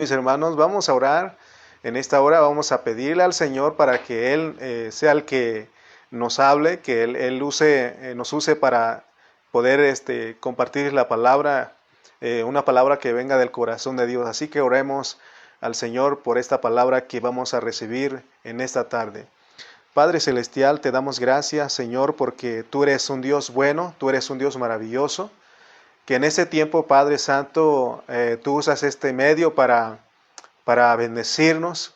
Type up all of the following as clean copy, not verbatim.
Mis hermanos, vamos a orar. En esta hora vamos a pedirle al Señor para que Él sea el que nos hable, que Él nos use para poder compartir la palabra, una palabra que venga del corazón de Dios. Así que oremos al Señor por esta palabra que vamos a recibir en esta tarde. Padre Celestial, te damos gracias, Señor, porque tú eres un Dios bueno, tú eres un Dios maravilloso, que en ese tiempo, Padre Santo, tú usas este medio para bendecirnos,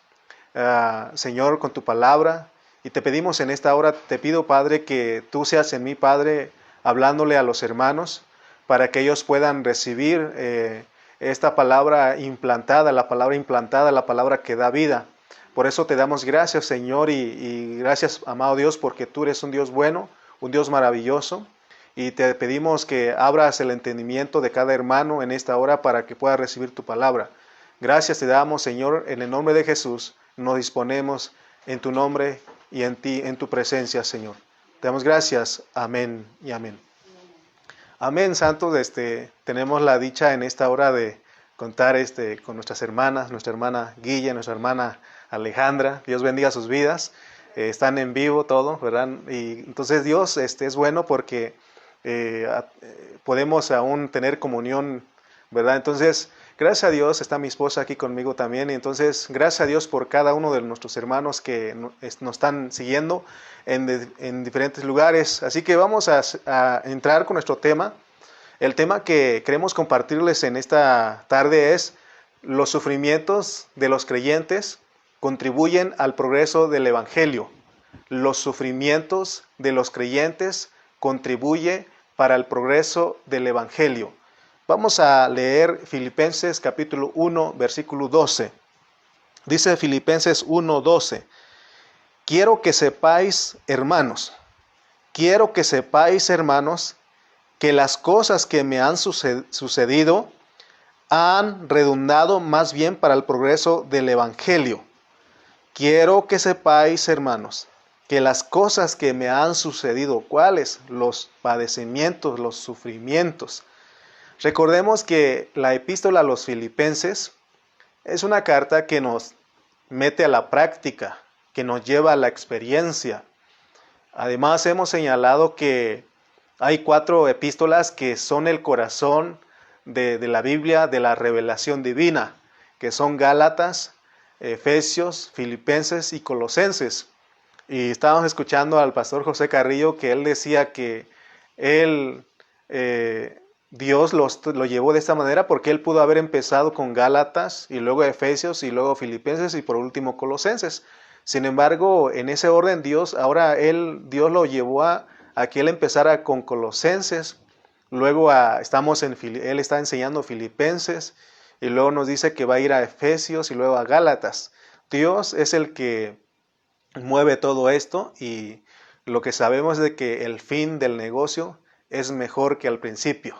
Señor, con tu palabra. Y te pedimos en esta hora, te pido, Padre, que tú seas en mí, Padre, hablándole a los hermanos, para que ellos puedan recibir esta palabra implantada, la palabra que da vida. Por eso te damos gracias, Señor, y gracias, amado Dios, porque tú eres un Dios bueno, un Dios maravilloso. Y te pedimos que abras el entendimiento de cada hermano en esta hora para que pueda recibir tu palabra. Gracias te damos, Señor, en el nombre de Jesús. Nos disponemos en tu nombre y en ti, en tu presencia, Señor. Te damos gracias. Amén y amén. Amén, santos. Tenemos la dicha en esta hora de contar con nuestras hermanas, nuestra hermana Guilla, nuestra hermana Alejandra. Dios bendiga sus vidas. Están en vivo todo, ¿verdad? Y entonces Dios es bueno porque podemos aún tener comunión, ¿verdad? Entonces, gracias a Dios, está mi esposa aquí conmigo también, y entonces, gracias a Dios por cada uno de nuestros hermanos que nos están siguiendo en diferentes lugares. Así que vamos a entrar con nuestro tema. El tema que queremos compartirles en esta tarde es: los sufrimientos de los creyentes contribuyen al progreso del Evangelio. Los sufrimientos de los creyentes contribuyen para el progreso del Evangelio. Vamos a leer Filipenses capítulo 1, versículo 12. Dice Filipenses 1, 12. Quiero que sepáis, hermanos, que las cosas que me han sucedido han redundado más bien para el progreso del Evangelio. Quiero que sepáis, hermanos, que las cosas que me han sucedido, ¿cuáles? Los padecimientos, los sufrimientos. Recordemos que la epístola a los Filipenses es una carta que nos mete a la práctica, que nos lleva a la experiencia. Además, hemos señalado que hay 4 epístolas que son el corazón de la Biblia, de la revelación divina, que son Gálatas, Efesios, Filipenses y Colosenses. Y estábamos escuchando al pastor José Carrillo que él decía que Dios lo llevó de esta manera porque él pudo haber empezado con Gálatas y luego Efesios y luego Filipenses y por último Colosenses. Sin embargo, en ese orden Dios lo llevó a que él empezara con Colosenses, luego él está enseñando Filipenses y luego nos dice que va a ir a Efesios y luego a Gálatas. Dios es el que mueve todo esto y lo que sabemos es de que el fin del negocio es mejor que al principio.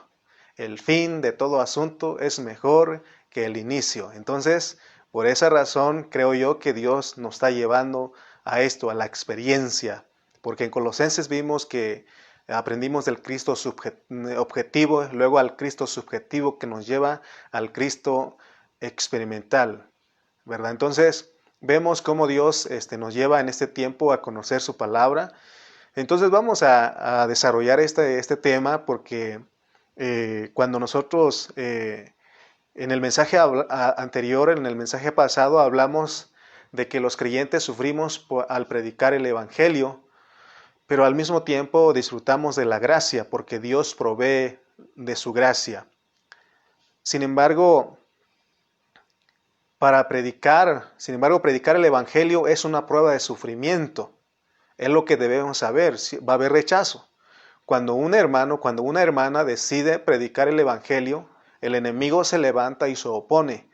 El fin de todo asunto es mejor que el inicio. Entonces, por esa razón creo yo que Dios nos está llevando a esto, a la experiencia. Porque en Colosenses vimos que aprendimos del Cristo objetivo, luego al Cristo subjetivo que nos lleva al Cristo experimental, ¿verdad? Entonces, vemos cómo Dios nos lleva en este tiempo a conocer su palabra. Entonces vamos a desarrollar este tema porque cuando nosotros en el mensaje anterior, en el mensaje pasado, hablamos de que los creyentes sufrimos al predicar el Evangelio, pero al mismo tiempo disfrutamos de la gracia porque Dios provee de su gracia. Sin embargo, predicar el Evangelio es una prueba de sufrimiento. Es lo que debemos saber. Va a haber rechazo. Cuando un hermano, cuando una hermana decide predicar el Evangelio, el enemigo se levanta y se opone.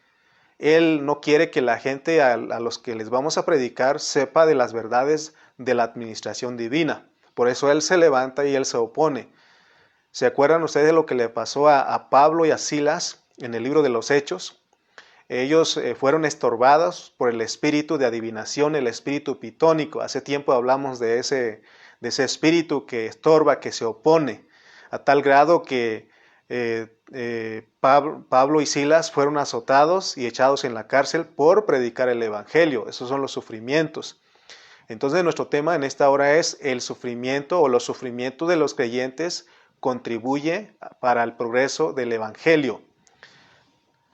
Él no quiere que la gente a los que les vamos a predicar sepa de las verdades de la administración divina. Por eso él se levanta y él se opone. ¿Se acuerdan ustedes de lo que le pasó a Pablo y a Silas en el libro de los Hechos? Ellos fueron estorbados por el espíritu de adivinación, el espíritu pitónico. Hace tiempo hablamos de ese espíritu que estorba, que se opone, a tal grado que Pablo y Silas fueron azotados y echados en la cárcel por predicar el evangelio. Esos son los sufrimientos. Entonces nuestro tema en esta hora es el sufrimiento o los sufrimientos de los creyentes contribuye para el progreso del evangelio.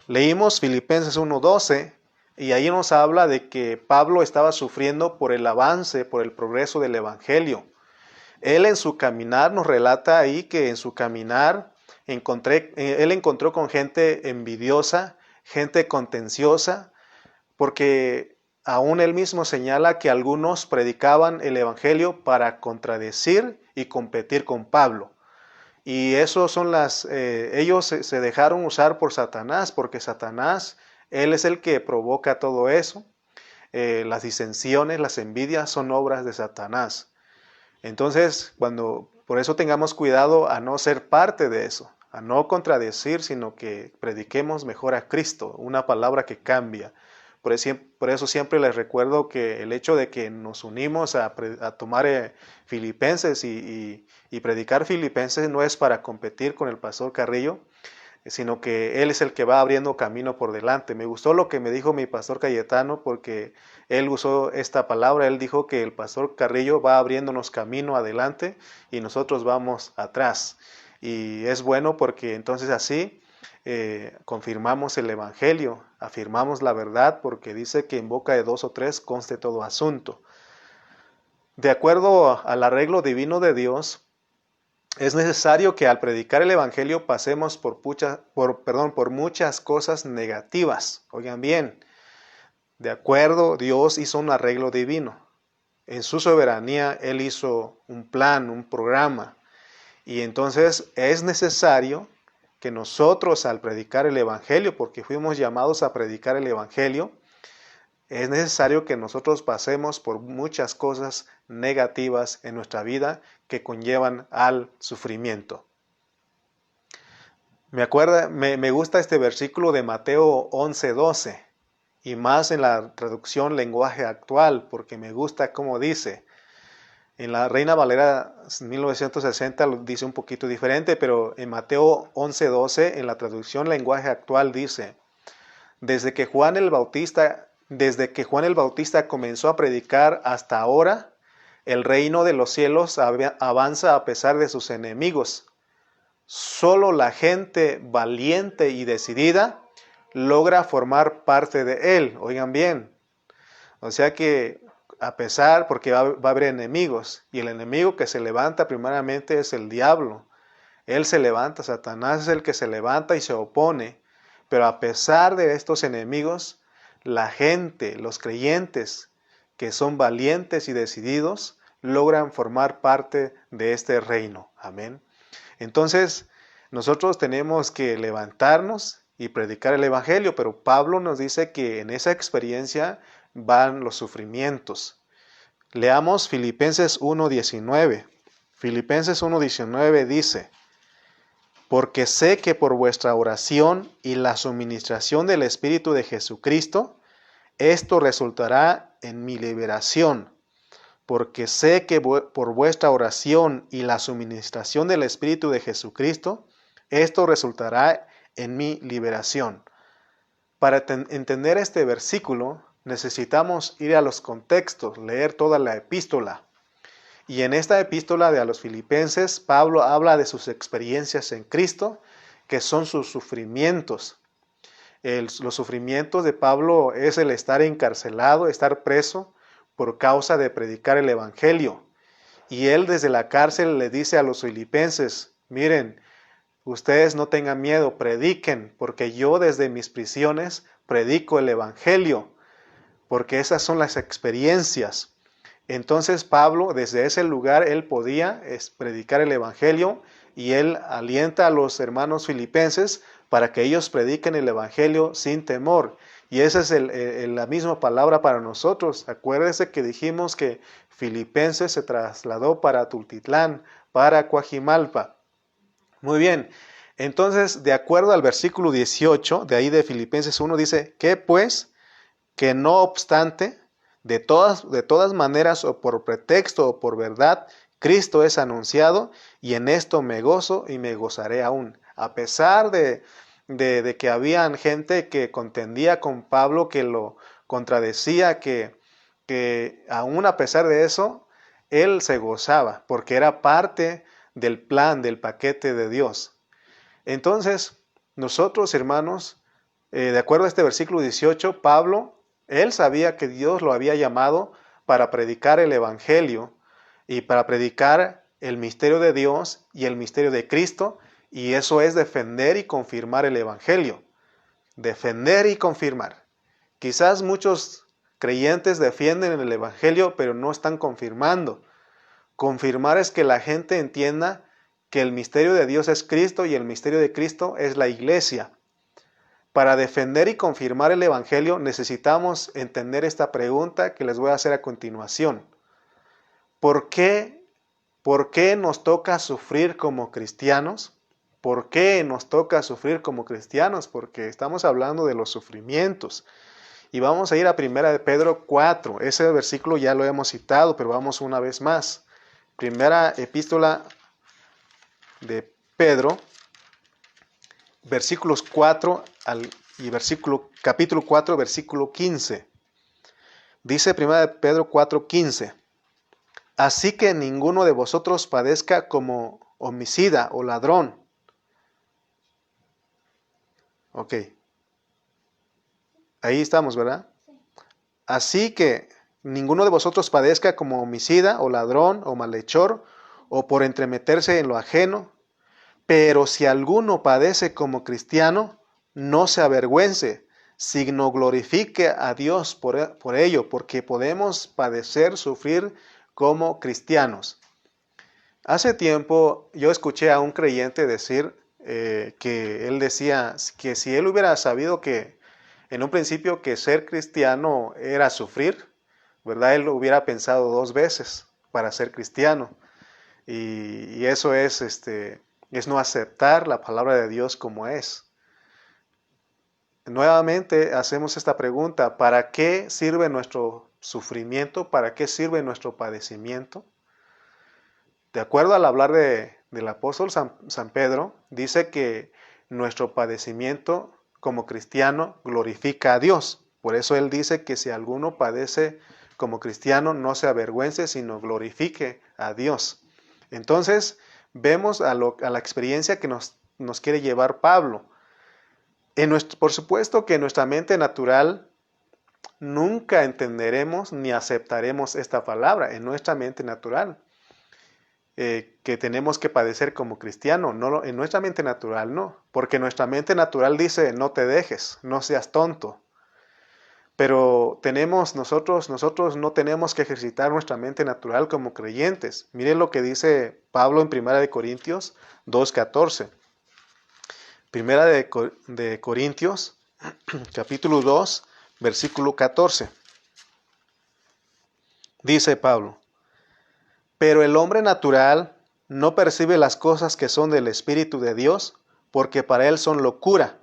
Leímos Filipenses 1:12 y ahí nos habla de que Pablo estaba sufriendo por el avance, por el progreso del evangelio. Él en su caminar nos relata ahí que en su caminar él encontró con gente envidiosa, gente contenciosa, porque aún él mismo señala que algunos predicaban el evangelio para contradecir y competir con Pablo. Y eso son ellos se dejaron usar por Satanás, porque Satanás, él es el que provoca todo eso. Las disensiones, las envidias son obras de Satanás. Entonces, por eso tengamos cuidado a no ser parte de eso, a no contradecir, sino que prediquemos mejor a Cristo, una palabra que cambia. Por eso siempre les recuerdo que el hecho de que nos unimos a tomar Filipenses y predicar Filipenses no es para competir con el pastor Carrillo, sino que él es el que va abriendo camino por delante. Me gustó lo que me dijo mi pastor Cayetano, porque él usó esta palabra. Él dijo que el pastor Carrillo va abriéndonos camino adelante y nosotros vamos atrás. Y es bueno porque entonces así confirmamos el evangelio, afirmamos la verdad, porque dice que en boca de 2 o 3 conste todo asunto. De acuerdo al arreglo divino de Dios, es necesario que al predicar el evangelio pasemos por muchas cosas negativas. Oigan bien, de acuerdo, Dios hizo un arreglo divino. En su soberanía, Él hizo un plan, un programa. Y entonces es necesario que nosotros al predicar el evangelio, porque fuimos llamados a predicar el evangelio, es necesario que nosotros pasemos por muchas cosas negativas en nuestra vida que conllevan al sufrimiento. Me gusta este versículo de Mateo 11:12 y más en la traducción lenguaje actual, porque me gusta cómo dice. En la Reina Valera 1960 lo dice un poquito diferente, pero en Mateo 11:12 en la traducción lenguaje actual dice: desde que Juan el Bautista comenzó a predicar hasta ahora, el reino de los cielos avanza a pesar de sus enemigos. Solo la gente valiente y decidida logra formar parte de él. Oigan bien. O sea que a pesar, porque va a haber enemigos, y el enemigo que se levanta primeramente es el diablo. Él se levanta, Satanás es el que se levanta y se opone. Pero a pesar de estos enemigos, la gente, los creyentes que son valientes y decididos, logran formar parte de este reino. Amén. Entonces, nosotros tenemos que levantarnos y predicar el evangelio, pero Pablo nos dice que en esa experiencia van los sufrimientos. Leamos Filipenses 1:19. Filipenses 1:19 dice: porque sé que por vuestra oración y la suministración del Espíritu de Jesucristo, esto resultará en mi liberación. Porque sé que por vuestra oración y la suministración del Espíritu de Jesucristo, esto resultará en mi liberación. Para entender este versículo, necesitamos ir a los contextos, leer toda la epístola. Y en esta epístola de a los Filipenses, Pablo habla de sus experiencias en Cristo, que son sus sufrimientos. Los sufrimientos de Pablo es el estar encarcelado, estar preso por causa de predicar el evangelio. Y él desde la cárcel le dice a los filipenses: miren, ustedes no tengan miedo, prediquen, porque yo desde mis prisiones predico el evangelio, porque esas son las experiencias. Entonces Pablo, desde ese lugar, él podía predicar el evangelio, y él alienta a los hermanos filipenses para que ellos prediquen el evangelio sin temor. Y esa es la misma palabra para nosotros. Acuérdense que dijimos que Filipenses se trasladó para Tultitlán, para Coajimalpa. Muy bien, entonces de acuerdo al versículo 18, de ahí de Filipenses 1, dice: que pues, que no obstante, de todas maneras, o por pretexto o por verdad, Cristo es anunciado, y en esto me gozo y me gozaré aún. A pesar de que habían gente que contendía con Pablo, que lo contradecía, que aún a pesar de eso, él se gozaba, porque era parte del plan, del paquete de Dios. Entonces, nosotros, hermanos, de acuerdo a este versículo 18, Pablo, él sabía que Dios lo había llamado para predicar el Evangelio y para predicar el misterio de Dios y el misterio de Cristo, y eso es defender y confirmar el Evangelio. Defender y confirmar. Quizás muchos creyentes defienden el Evangelio, pero no están confirmando. Confirmar es que la gente entienda que el misterio de Dios es Cristo y el misterio de Cristo es la iglesia. Para defender y confirmar el Evangelio necesitamos entender esta pregunta que les voy a hacer a continuación. ¿Por qué nos toca sufrir como cristianos? ¿Por qué nos toca sufrir como cristianos? Porque estamos hablando de los sufrimientos. Y vamos a ir a 1 de Pedro 4. Ese versículo ya lo hemos citado, pero vamos una vez más. Primera epístola de Pedro, versículos 4 y capítulo 4, versículo 15. Dice 1 de Pedro 4, 15. Así que ninguno de vosotros padezca como homicida o ladrón. Ok. Ahí estamos, ¿verdad? Así que ninguno de vosotros padezca como homicida o ladrón o malhechor o por entremeterse en lo ajeno. Pero si alguno padece como cristiano, no se avergüence, sino glorifique a Dios por ello, porque podemos padecer, sufrir como cristianos. Hace tiempo yo escuché a un creyente decir que él decía que si él hubiera sabido que en un principio que ser cristiano era sufrir, ¿verdad? Él lo hubiera pensado 2 veces para ser cristiano. Y eso es no aceptar la palabra de Dios como es. Nuevamente hacemos esta pregunta: ¿para qué sirve nuestro sufrimiento? ¿Para qué sirve nuestro padecimiento? De acuerdo al hablar del apóstol San Pedro, dice que nuestro padecimiento como cristiano glorifica a Dios. Por eso él dice que si alguno padece como cristiano, no se avergüence, sino glorifique a Dios. Entonces, vemos a la experiencia que nos quiere llevar Pablo. Por supuesto que en nuestra mente natural nunca entenderemos ni aceptaremos esta palabra, en nuestra mente natural. Que tenemos que padecer como cristiano, no, en nuestra mente natural no, porque nuestra mente natural dice: no te dejes, no seas tonto. Pero nosotros no tenemos que ejercitar nuestra mente natural como creyentes. Miren lo que dice Pablo en 1 Corintios 2:14. 1 Corintios, capítulo 2, versículo 14. Dice Pablo: pero el hombre natural no percibe las cosas que son del Espíritu de Dios, porque para él son locura,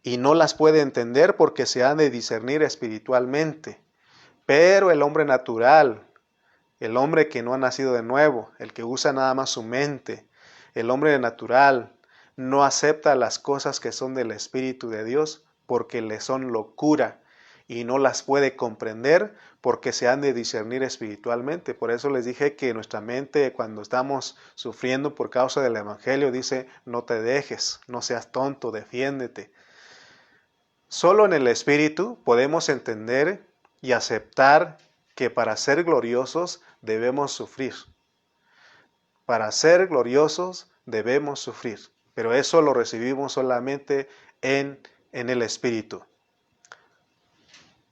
y no las puede entender porque se han de discernir espiritualmente. Pero el hombre natural, el hombre que no ha nacido de nuevo, el que usa nada más su mente, el hombre natural, no acepta las cosas que son del Espíritu de Dios porque le son locura y no las puede comprender porque se han de discernir espiritualmente. Por eso les dije que nuestra mente, cuando estamos sufriendo por causa del Evangelio, dice: no te dejes, no seas tonto, defiéndete. Solo en el Espíritu podemos entender y aceptar que para ser gloriosos debemos sufrir. Para ser gloriosos debemos sufrir. Pero eso lo recibimos solamente en el Espíritu.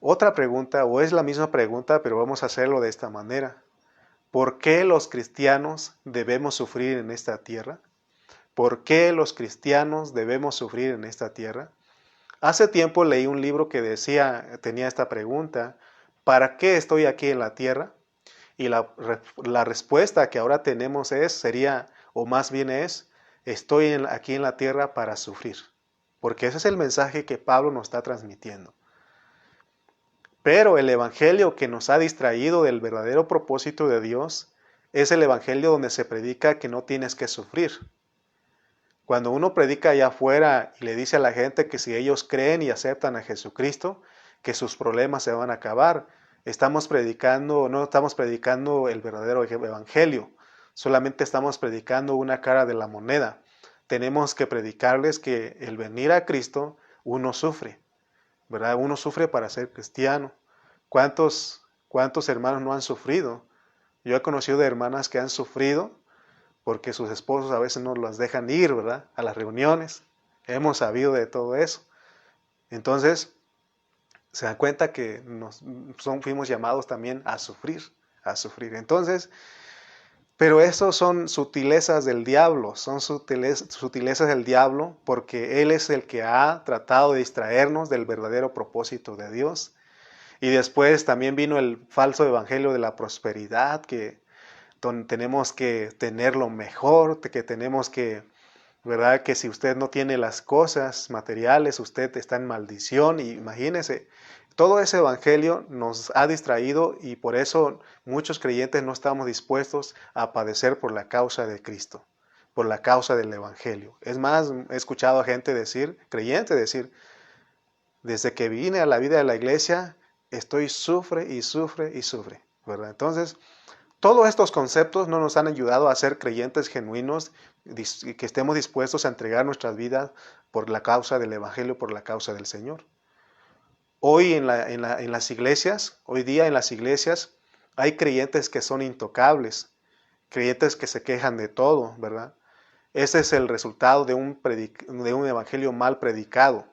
Otra pregunta, o es la misma pregunta, pero vamos a hacerlo de esta manera. ¿Por qué los cristianos debemos sufrir en esta tierra? ¿Por qué los cristianos debemos sufrir en esta tierra? Hace tiempo leí un libro que tenía esta pregunta: ¿para qué estoy aquí en la tierra? Y la respuesta que ahora tenemos sería, o más bien es: estoy aquí en la tierra para sufrir. Porque ese es el mensaje que Pablo nos está transmitiendo. Pero el evangelio que nos ha distraído del verdadero propósito de Dios es el evangelio donde se predica que no tienes que sufrir. Cuando uno predica allá afuera y le dice a la gente que si ellos creen y aceptan a Jesucristo, que sus problemas se van a acabar, no estamos predicando el verdadero evangelio, solamente estamos predicando una cara de la moneda. Tenemos que predicarles que el venir a Cristo uno sufre, ¿verdad? Uno sufre para ser cristiano. ¿Cuántos hermanos no han sufrido? Yo he conocido de hermanas que han sufrido porque sus esposos a veces no las dejan ir, ¿verdad?, a las reuniones. Hemos sabido de todo eso. Entonces, se dan cuenta que fuimos llamados también a sufrir, a sufrir. Entonces, pero eso son sutilezas del diablo, sutilezas del diablo, porque él es el que ha tratado de distraernos del verdadero propósito de Dios. Y después también vino el falso evangelio de la prosperidad, que tenemos que tener lo mejor, que tenemos que, ¿verdad?, que si usted no tiene las cosas materiales, usted está en maldición. Y imagínese, todo ese evangelio nos ha distraído y por eso muchos creyentes no estamos dispuestos a padecer por la causa de Cristo, por la causa del evangelio. Es más, he escuchado a gente decir, creyentes decir, desde que vine a la vida de la iglesia, estoy sufre y sufre y sufre, ¿verdad? Entonces, todos estos conceptos no nos han ayudado a ser creyentes genuinos y que estemos dispuestos a entregar nuestras vidas por la causa del evangelio, por la causa del Señor. Hoy en las iglesias, hoy día en las iglesias, hay creyentes que son intocables, creyentes que se quejan de todo, ¿verdad? Ese es el resultado de un evangelio mal predicado.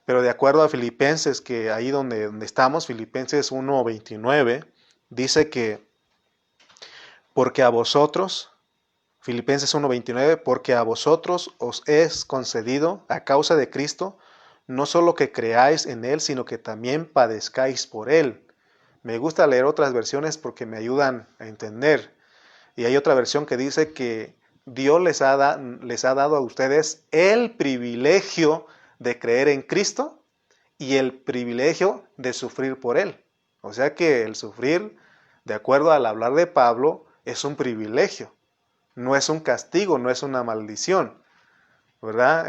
Pero de acuerdo a Filipenses, que ahí donde estamos, Filipenses 1:29, dice que porque a vosotros, Filipenses 1:29, porque a vosotros os es concedido a causa de Cristo, no solo que creáis en Él, sino que también padezcáis por Él. Me gusta leer otras versiones porque me ayudan a entender. Y hay otra versión que dice que Dios les ha dado a ustedes el privilegio de creer en Cristo y el privilegio de sufrir por Él. O sea que el sufrir, de acuerdo al hablar de Pablo, es un privilegio. No es un castigo, no es una maldición, ¿verdad?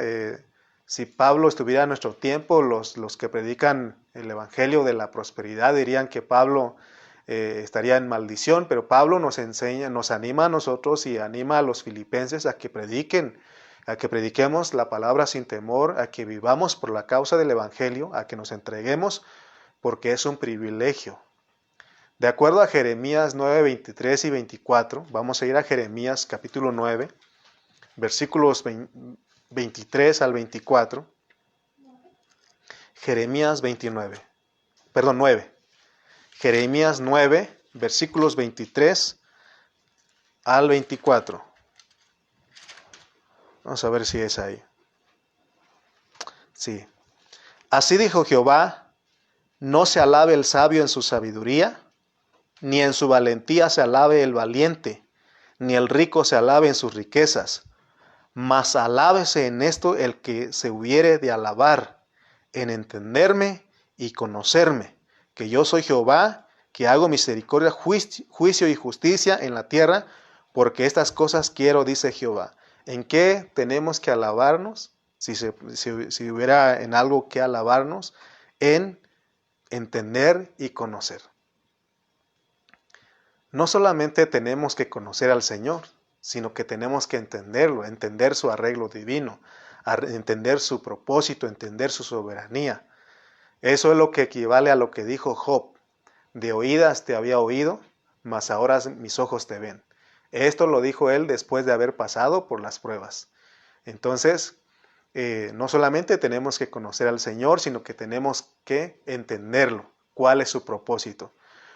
Si Pablo estuviera en nuestro tiempo, los que predican el evangelio de la prosperidad dirían que Pablo estaría en maldición, pero Pablo nos enseña, nos anima a nosotros y anima a los filipenses a que prediquemos la palabra sin temor, a que vivamos por la causa del evangelio, a que nos entreguemos, porque es un privilegio. De acuerdo a Jeremías 9, 23 y 24, vamos a ir a Jeremías capítulo 9, versículos 23 al 24. Jeremías 9. Jeremías 9, versículos 23 al 24. Vamos a ver si es ahí. Sí. Así dijo Jehová, no se alabe el sabio en su sabiduría, ni en su valentía se alabe el valiente, ni el rico se alabe en sus riquezas, mas alábese en esto el que se hubiere de alabar, en entenderme y conocerme, que yo soy Jehová, que hago misericordia, juicio y justicia en la tierra, porque estas cosas quiero, dice Jehová. ¿En qué tenemos que alabarnos? Si hubiera en algo que alabarnos, en entender y conocer. No solamente tenemos que conocer al Señor, sino que tenemos que entenderlo, entender su arreglo divino, entender su propósito, entender su soberanía. Eso es lo que equivale a lo que dijo Job. De oídas te había oído, mas ahora mis ojos te ven. Esto lo dijo él después de haber pasado por las pruebas. Entonces, no solamente tenemos que conocer al Señor, sino que tenemos que entenderlo, cuál es su propósito.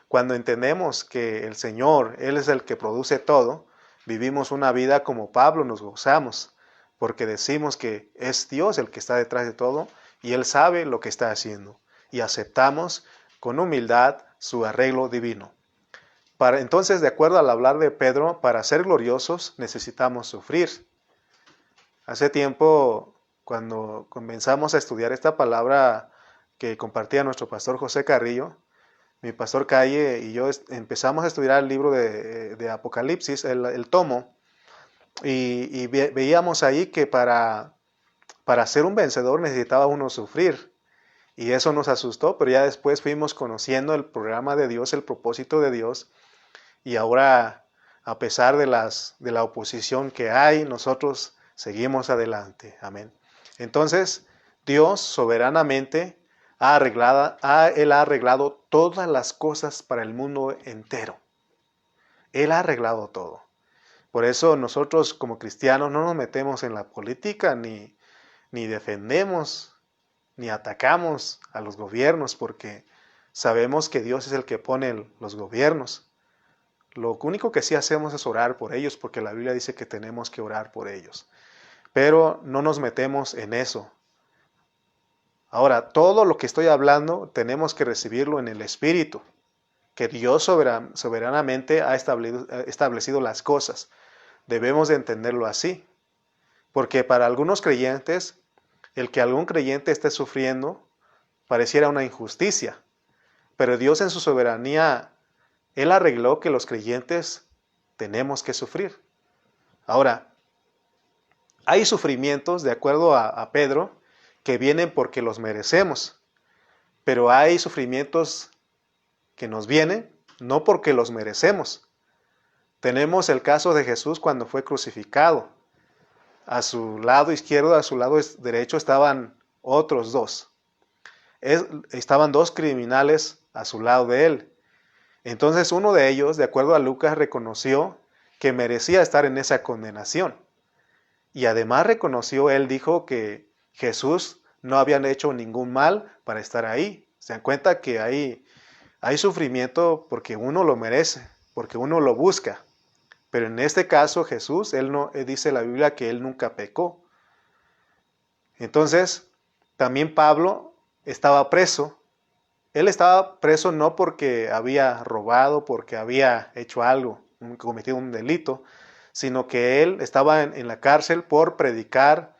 Cuando entendemos que el Señor, Él es el que produce todo, vivimos una vida como Pablo, nos gozamos, porque decimos que es Dios el que está detrás de todo y Él sabe lo que está haciendo. Y aceptamos con humildad su arreglo divino. Entonces, de acuerdo al hablar de Pedro, para ser gloriosos necesitamos sufrir. Hace tiempo, cuando comenzamos a estudiar esta palabra que compartía nuestro pastor José Carrillo, mi pastor Calle y yo empezamos a estudiar el libro de Apocalipsis, el tomo, Veíamos ahí que para ser un vencedor necesitaba uno sufrir. Y eso nos asustó, pero ya después fuimos conociendo el programa de Dios, el propósito de Dios. Y ahora, a pesar de la oposición que hay, nosotros seguimos adelante. Amén. Entonces, Dios soberanamente Él ha arreglado todas las cosas para el mundo entero. Él ha arreglado todo. Por eso nosotros como cristianos no nos metemos en la política, ni defendemos, ni atacamos a los gobiernos, porque sabemos que Dios es el que pone los gobiernos. Lo único que sí hacemos es orar por ellos, porque la Biblia dice que tenemos que orar por ellos. Pero no nos metemos en eso. Ahora, todo lo que estoy hablando tenemos que recibirlo en el Espíritu, que Dios soberanamente ha establecido las cosas. Debemos de entenderlo así, porque para algunos creyentes, el que algún creyente esté sufriendo pareciera una injusticia, pero Dios en su soberanía, Él arregló que los creyentes tenemos que sufrir. Ahora, hay sufrimientos, de acuerdo a Pedro, que vienen porque los merecemos, pero hay sufrimientos que nos vienen no porque los merecemos. Tenemos el caso de Jesús cuando fue crucificado. A su lado izquierdo, a su lado derecho estaban otros dos. Estaban dos criminales a su lado de él. Entonces uno de ellos, de acuerdo a Lucas, reconoció que merecía estar en esa condenación. Y además reconoció, él dijo que Jesús no había hecho ningún mal para estar ahí. Se dan cuenta que hay sufrimiento porque uno lo merece, porque uno lo busca. Pero en este caso Jesús, dice la Biblia que él nunca pecó. Entonces, también Pablo estaba preso. Él estaba preso no porque había robado, porque había hecho algo, cometido un delito, sino que él estaba en la cárcel por predicar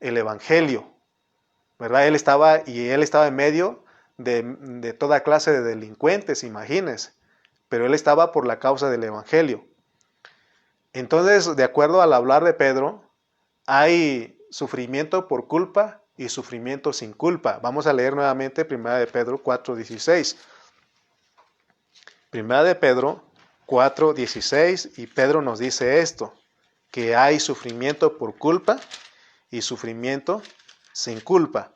el evangelio, ¿verdad? Él estaba en medio de toda clase de delincuentes, imagínense, pero él estaba por la causa del evangelio. Entonces, de acuerdo al hablar de Pedro, hay sufrimiento por culpa y sufrimiento sin culpa. Vamos a leer nuevamente 1 de Pedro 4:16. 1 de Pedro 4:16, y Pedro nos dice esto, que hay sufrimiento por culpa y sufrimiento sin culpa.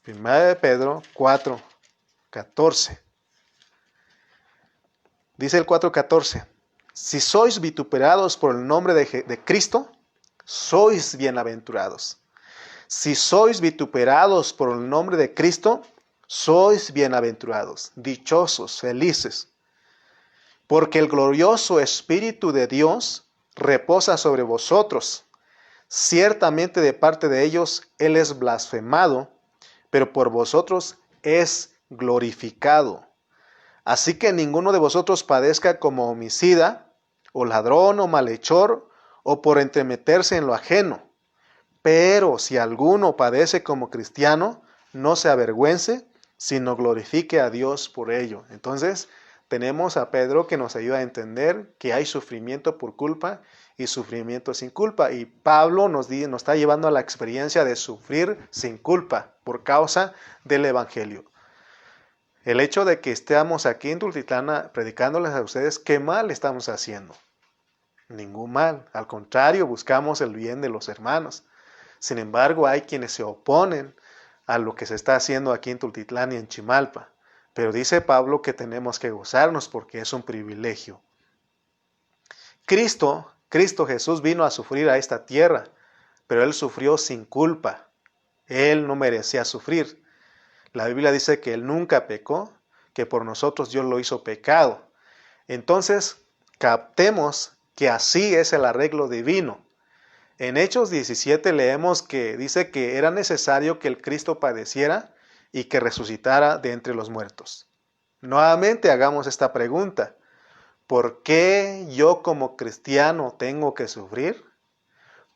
1 de Pedro 4:14. Dice el 4:14, si sois vituperados por el nombre de Cristo, sois bienaventurados. Si sois vituperados por el nombre de Cristo, sois bienaventurados, dichosos, felices. Porque el glorioso Espíritu de Dios reposa sobre vosotros. Ciertamente de parte de ellos Él es blasfemado, pero por vosotros es glorificado. Así que ninguno de vosotros padezca como homicida, o ladrón, o malhechor, o por entremeterse en lo ajeno. Pero si alguno padece como cristiano, no se avergüence, sino glorifique a Dios por ello. Entonces, tenemos a Pedro que nos ayuda a entender que hay sufrimiento por culpa y sufrimiento sin culpa. Y Pablo nos está llevando a la experiencia de sufrir sin culpa por causa del Evangelio. El hecho de que estemos aquí en Tultitlán predicándoles a ustedes, ¿qué mal estamos haciendo? Ningún mal. Al contrario, buscamos el bien de los hermanos. Sin embargo, hay quienes se oponen a lo que se está haciendo aquí en Tultitlán y en Chimalpa. Pero dice Pablo que tenemos que gozarnos porque es un privilegio. Cristo Jesús vino a sufrir a esta tierra, pero Él sufrió sin culpa. Él no merecía sufrir. La Biblia dice que Él nunca pecó, que por nosotros Dios lo hizo pecado. Entonces, captemos que así es el arreglo divino. En Hechos 17 leemos que dice que era necesario que el Cristo padeciera y que resucitara de entre los muertos. Nuevamente hagamos esta pregunta. ¿Por qué yo como cristiano tengo que sufrir?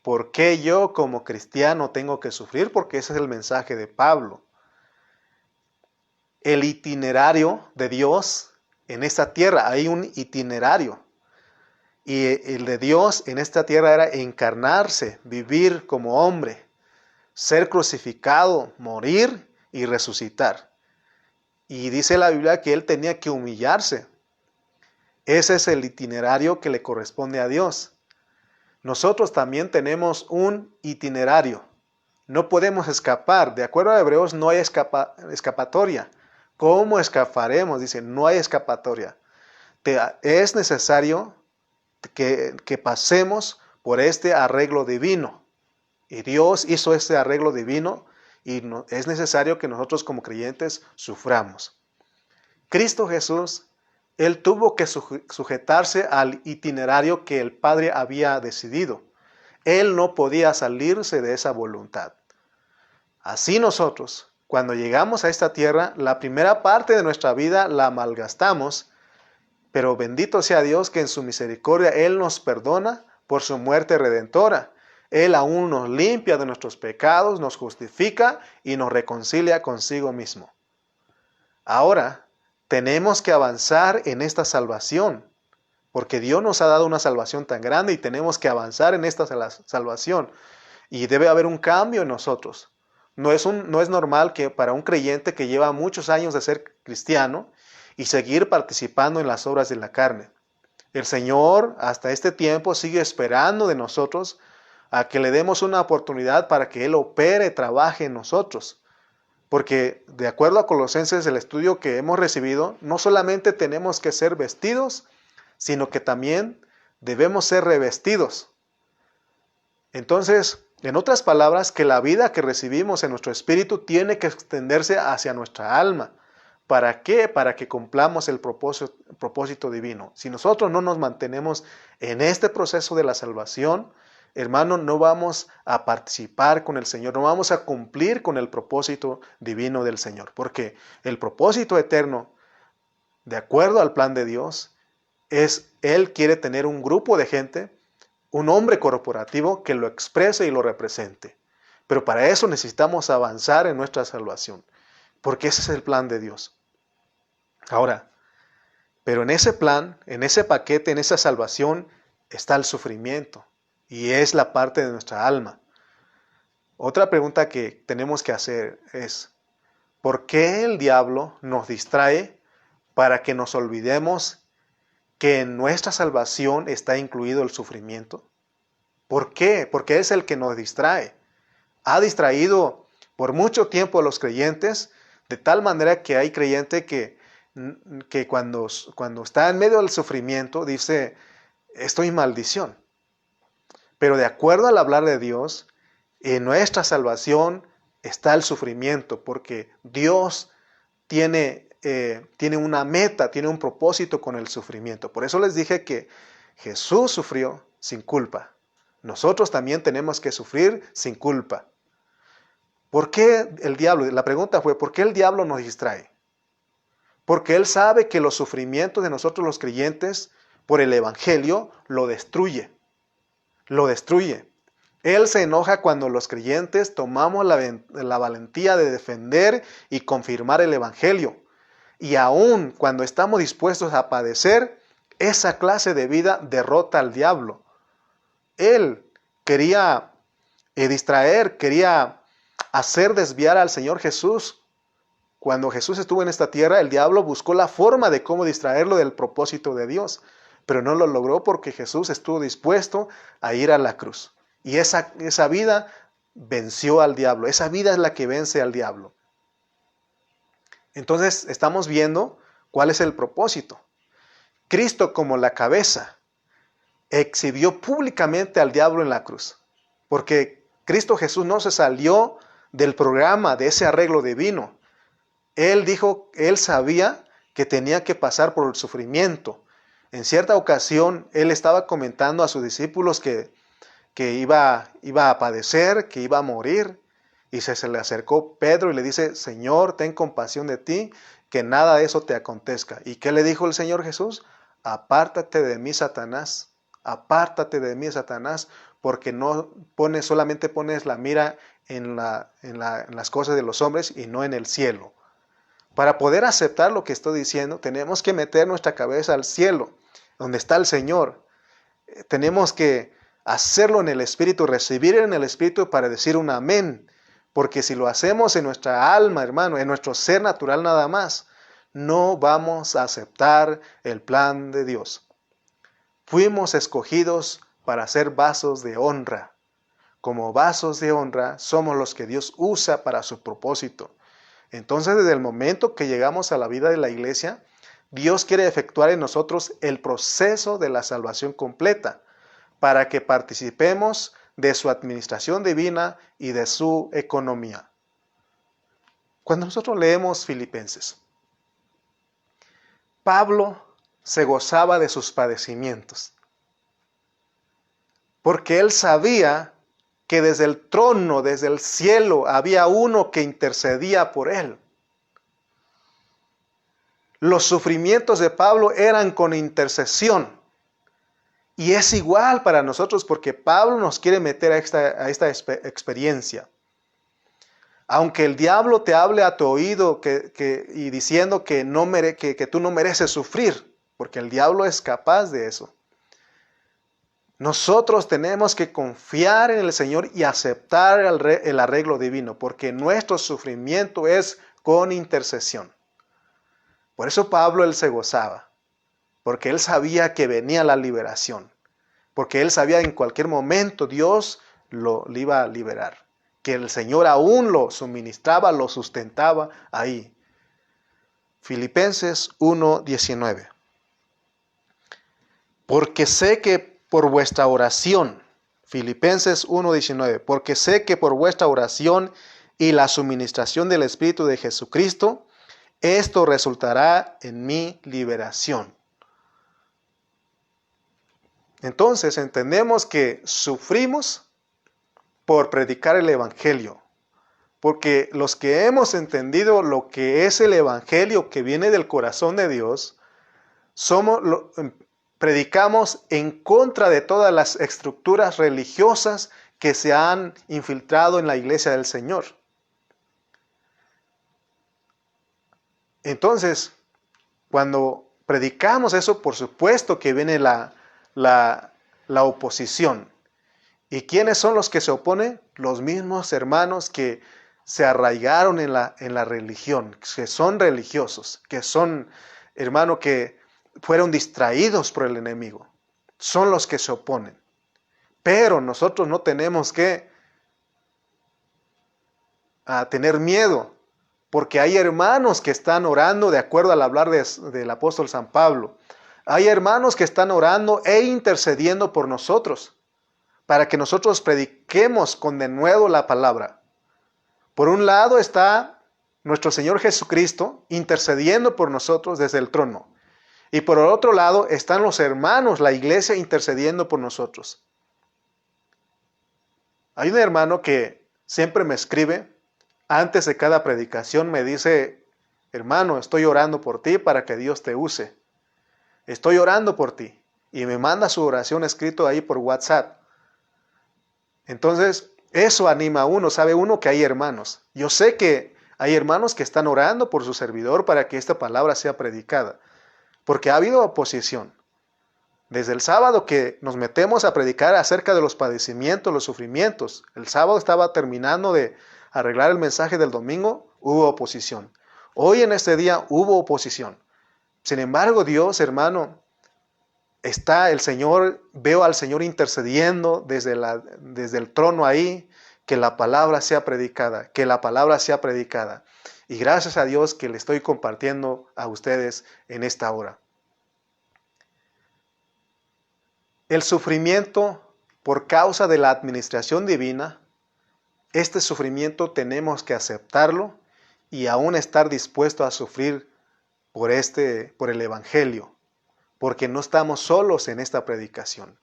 ¿Por qué yo como cristiano tengo que sufrir? Porque ese es el mensaje de Pablo. El itinerario de Dios en esta tierra, hay un itinerario. Y el de Dios en esta tierra era encarnarse, vivir como hombre, ser crucificado, morir y resucitar. Y dice la Biblia que Él tenía que humillarse. Ese es el itinerario que le corresponde a Dios. Nosotros también tenemos un itinerario. No podemos escapar. De acuerdo a Hebreos, no hay escapatoria. ¿Cómo escaparemos? Dice, no hay escapatoria. Es necesario que pasemos por este arreglo divino. Y Dios hizo este arreglo divino y es necesario que nosotros como creyentes suframos. Cristo Jesús, Él tuvo que sujetarse al itinerario que el Padre había decidido. Él no podía salirse de esa voluntad. Así nosotros, cuando llegamos a esta tierra, la primera parte de nuestra vida la malgastamos, pero bendito sea Dios que en su misericordia Él nos perdona por su muerte redentora. Él aún nos limpia de nuestros pecados, nos justifica y nos reconcilia consigo mismo. Ahora, tenemos que avanzar en esta salvación, porque Dios nos ha dado una salvación tan grande y tenemos que avanzar en esta salvación. Y debe haber un cambio en nosotros. No es normal que para un creyente que lleva muchos años de ser cristiano y seguir participando en las obras de la carne. El Señor hasta este tiempo sigue esperando de nosotros a que le demos una oportunidad para que Él opere, trabaje en nosotros. Porque de acuerdo a Colosenses, el estudio que hemos recibido, no solamente tenemos que ser vestidos, sino que también debemos ser revestidos. Entonces, en otras palabras, que la vida que recibimos en nuestro espíritu tiene que extenderse hacia nuestra alma. ¿Para qué? Para que cumplamos el propósito divino. Si nosotros no nos mantenemos en este proceso de la salvación, hermano, no vamos a participar con el Señor, no vamos a cumplir con el propósito divino del Señor. Porque el propósito eterno, de acuerdo al plan de Dios, es Él quiere tener un grupo de gente, un hombre corporativo que lo exprese y lo represente. Pero para eso necesitamos avanzar en nuestra salvación, porque ese es el plan de Dios. Ahora, pero en ese plan, en ese paquete, en esa salvación, está el sufrimiento y es la parte de nuestra alma. Otra pregunta que tenemos que hacer es, ¿por qué el diablo nos distrae para que nos olvidemos que en nuestra salvación está incluido el sufrimiento? ¿Por qué? Porque es el que nos distrae. Ha distraído por mucho tiempo a los creyentes, de tal manera que hay creyente que cuando está en medio del sufrimiento dice, estoy en maldición. Pero de acuerdo al hablar de Dios, en nuestra salvación está el sufrimiento, porque Dios tiene una meta, tiene un propósito con el sufrimiento. Por eso les dije que Jesús sufrió sin culpa. Nosotros también tenemos que sufrir sin culpa. ¿Por qué el diablo? La pregunta fue, ¿por qué el diablo nos distrae? Porque Él sabe que los sufrimientos de nosotros los creyentes por el Evangelio lo destruye. Lo destruye. Él se enoja cuando los creyentes tomamos la valentía de defender y confirmar el Evangelio. Y aun cuando estamos dispuestos a padecer, esa clase de vida derrota al diablo. Él quería distraer, quería hacer desviar al Señor Jesús. Cuando Jesús estuvo en esta tierra, el diablo buscó la forma de cómo distraerlo del propósito de Dios. Pero no lo logró porque Jesús estuvo dispuesto a ir a la cruz. Y esa vida venció al diablo. Esa vida es la que vence al diablo. Entonces estamos viendo cuál es el propósito. Cristo como la cabeza exhibió públicamente al diablo en la cruz. Porque Cristo Jesús no se salió del programa, de ese arreglo divino. Él dijo, Él sabía que tenía que pasar por el sufrimiento. En cierta ocasión, Él estaba comentando a sus discípulos que iba a padecer, que iba a morir. Y se le acercó Pedro y le dice, Señor, ten compasión de ti, que nada de eso te acontezca. ¿Y qué le dijo el Señor Jesús? Apártate de mí, Satanás. Apártate de mí, Satanás, porque solamente pones la mira en las cosas de los hombres y no en el cielo. Para poder aceptar lo que estoy diciendo, tenemos que meter nuestra cabeza al cielo, donde está el Señor. tenemos que hacerlo en el Espíritu, recibir en el Espíritu para decir un amén. Porque si lo hacemos en nuestra alma, hermano, en nuestro ser natural nada más, no vamos a aceptar el plan de Dios. Fuimos escogidos para ser vasos de honra. Como vasos de honra somos los que Dios usa para su propósito. Entonces, desde el momento que llegamos a la vida de la iglesia, Dios quiere efectuar en nosotros el proceso de la salvación completa, para que participemos de su administración divina y de su economía. Cuando nosotros leemos Filipenses, Pablo se gozaba de sus padecimientos, porque él sabía que desde el trono, desde el cielo, había uno que intercedía por él. Los sufrimientos de Pablo eran con intercesión. Y es igual para nosotros porque Pablo nos quiere meter a esta experiencia. Aunque el diablo te hable a tu oído y diciendo que tú no mereces sufrir, porque el diablo es capaz de eso. Nosotros tenemos que confiar en el Señor y aceptar el arreglo divino, porque nuestro sufrimiento es con intercesión. Por eso Pablo él se gozaba, porque él sabía que venía la liberación, porque él sabía en cualquier momento Dios lo iba a liberar, que el Señor aún lo suministraba, lo sustentaba ahí. Filipenses 1:19. Porque sé que por vuestra oración, Filipenses 1:19, porque sé que por vuestra oración y la suministración del Espíritu de Jesucristo, esto resultará en mi liberación. Entonces entendemos que sufrimos por predicar el Evangelio, porque los que hemos entendido lo que es el Evangelio que viene del corazón de Dios, predicamos en contra de todas las estructuras religiosas que se han infiltrado en la iglesia del Señor. Entonces, cuando predicamos eso, por supuesto que viene la oposición. ¿Y quiénes son los que se oponen? Los mismos hermanos que se arraigaron en la religión, que son religiosos, que son, hermanos, que fueron distraídos por el enemigo. Son los que se oponen. Pero nosotros no tenemos que tener miedo, porque hay hermanos que están orando de acuerdo al hablar del apóstol San Pablo. Hay hermanos que están orando e intercediendo por nosotros, para que nosotros prediquemos con denuedo la palabra. Por un lado está nuestro Señor Jesucristo intercediendo por nosotros desde el trono. Y por el otro lado están los hermanos, la iglesia intercediendo por nosotros. Hay un hermano que siempre me escribe, antes de cada predicación me dice, hermano, estoy orando por ti para que Dios te use. Estoy orando por ti. Y me manda su oración escrito ahí por WhatsApp. Entonces, eso anima a uno, sabe uno que hay hermanos. Yo sé que hay hermanos que están orando por su servidor para que esta palabra sea predicada, porque ha habido oposición. Desde el sábado que nos metemos a predicar acerca de los padecimientos, los sufrimientos, el sábado estaba terminando de arreglar el mensaje del domingo, hubo oposición. Hoy en este día hubo oposición. Sin embargo, Dios, hermano, está el Señor, veo al Señor intercediendo desde el trono ahí, que la palabra sea predicada, que la palabra sea predicada. Y gracias a Dios que le estoy compartiendo a ustedes en esta hora. El sufrimiento por causa de la administración divina, este sufrimiento tenemos que aceptarlo y aún estar dispuesto a sufrir por el Evangelio, porque no estamos solos en esta predicación.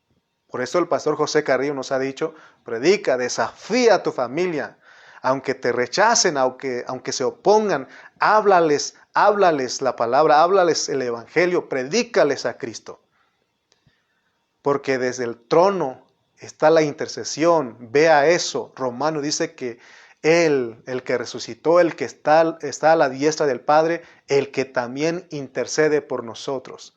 Por eso el pastor José Carrillo nos ha dicho, predica, desafía a tu familia, aunque te rechacen, aunque se opongan, háblales la palabra, háblales el Evangelio, predícales a Cristo. Porque desde el trono está la intercesión, vea eso. Romano dice que Él, el que resucitó, el que está a la diestra del Padre, el que también intercede por nosotros.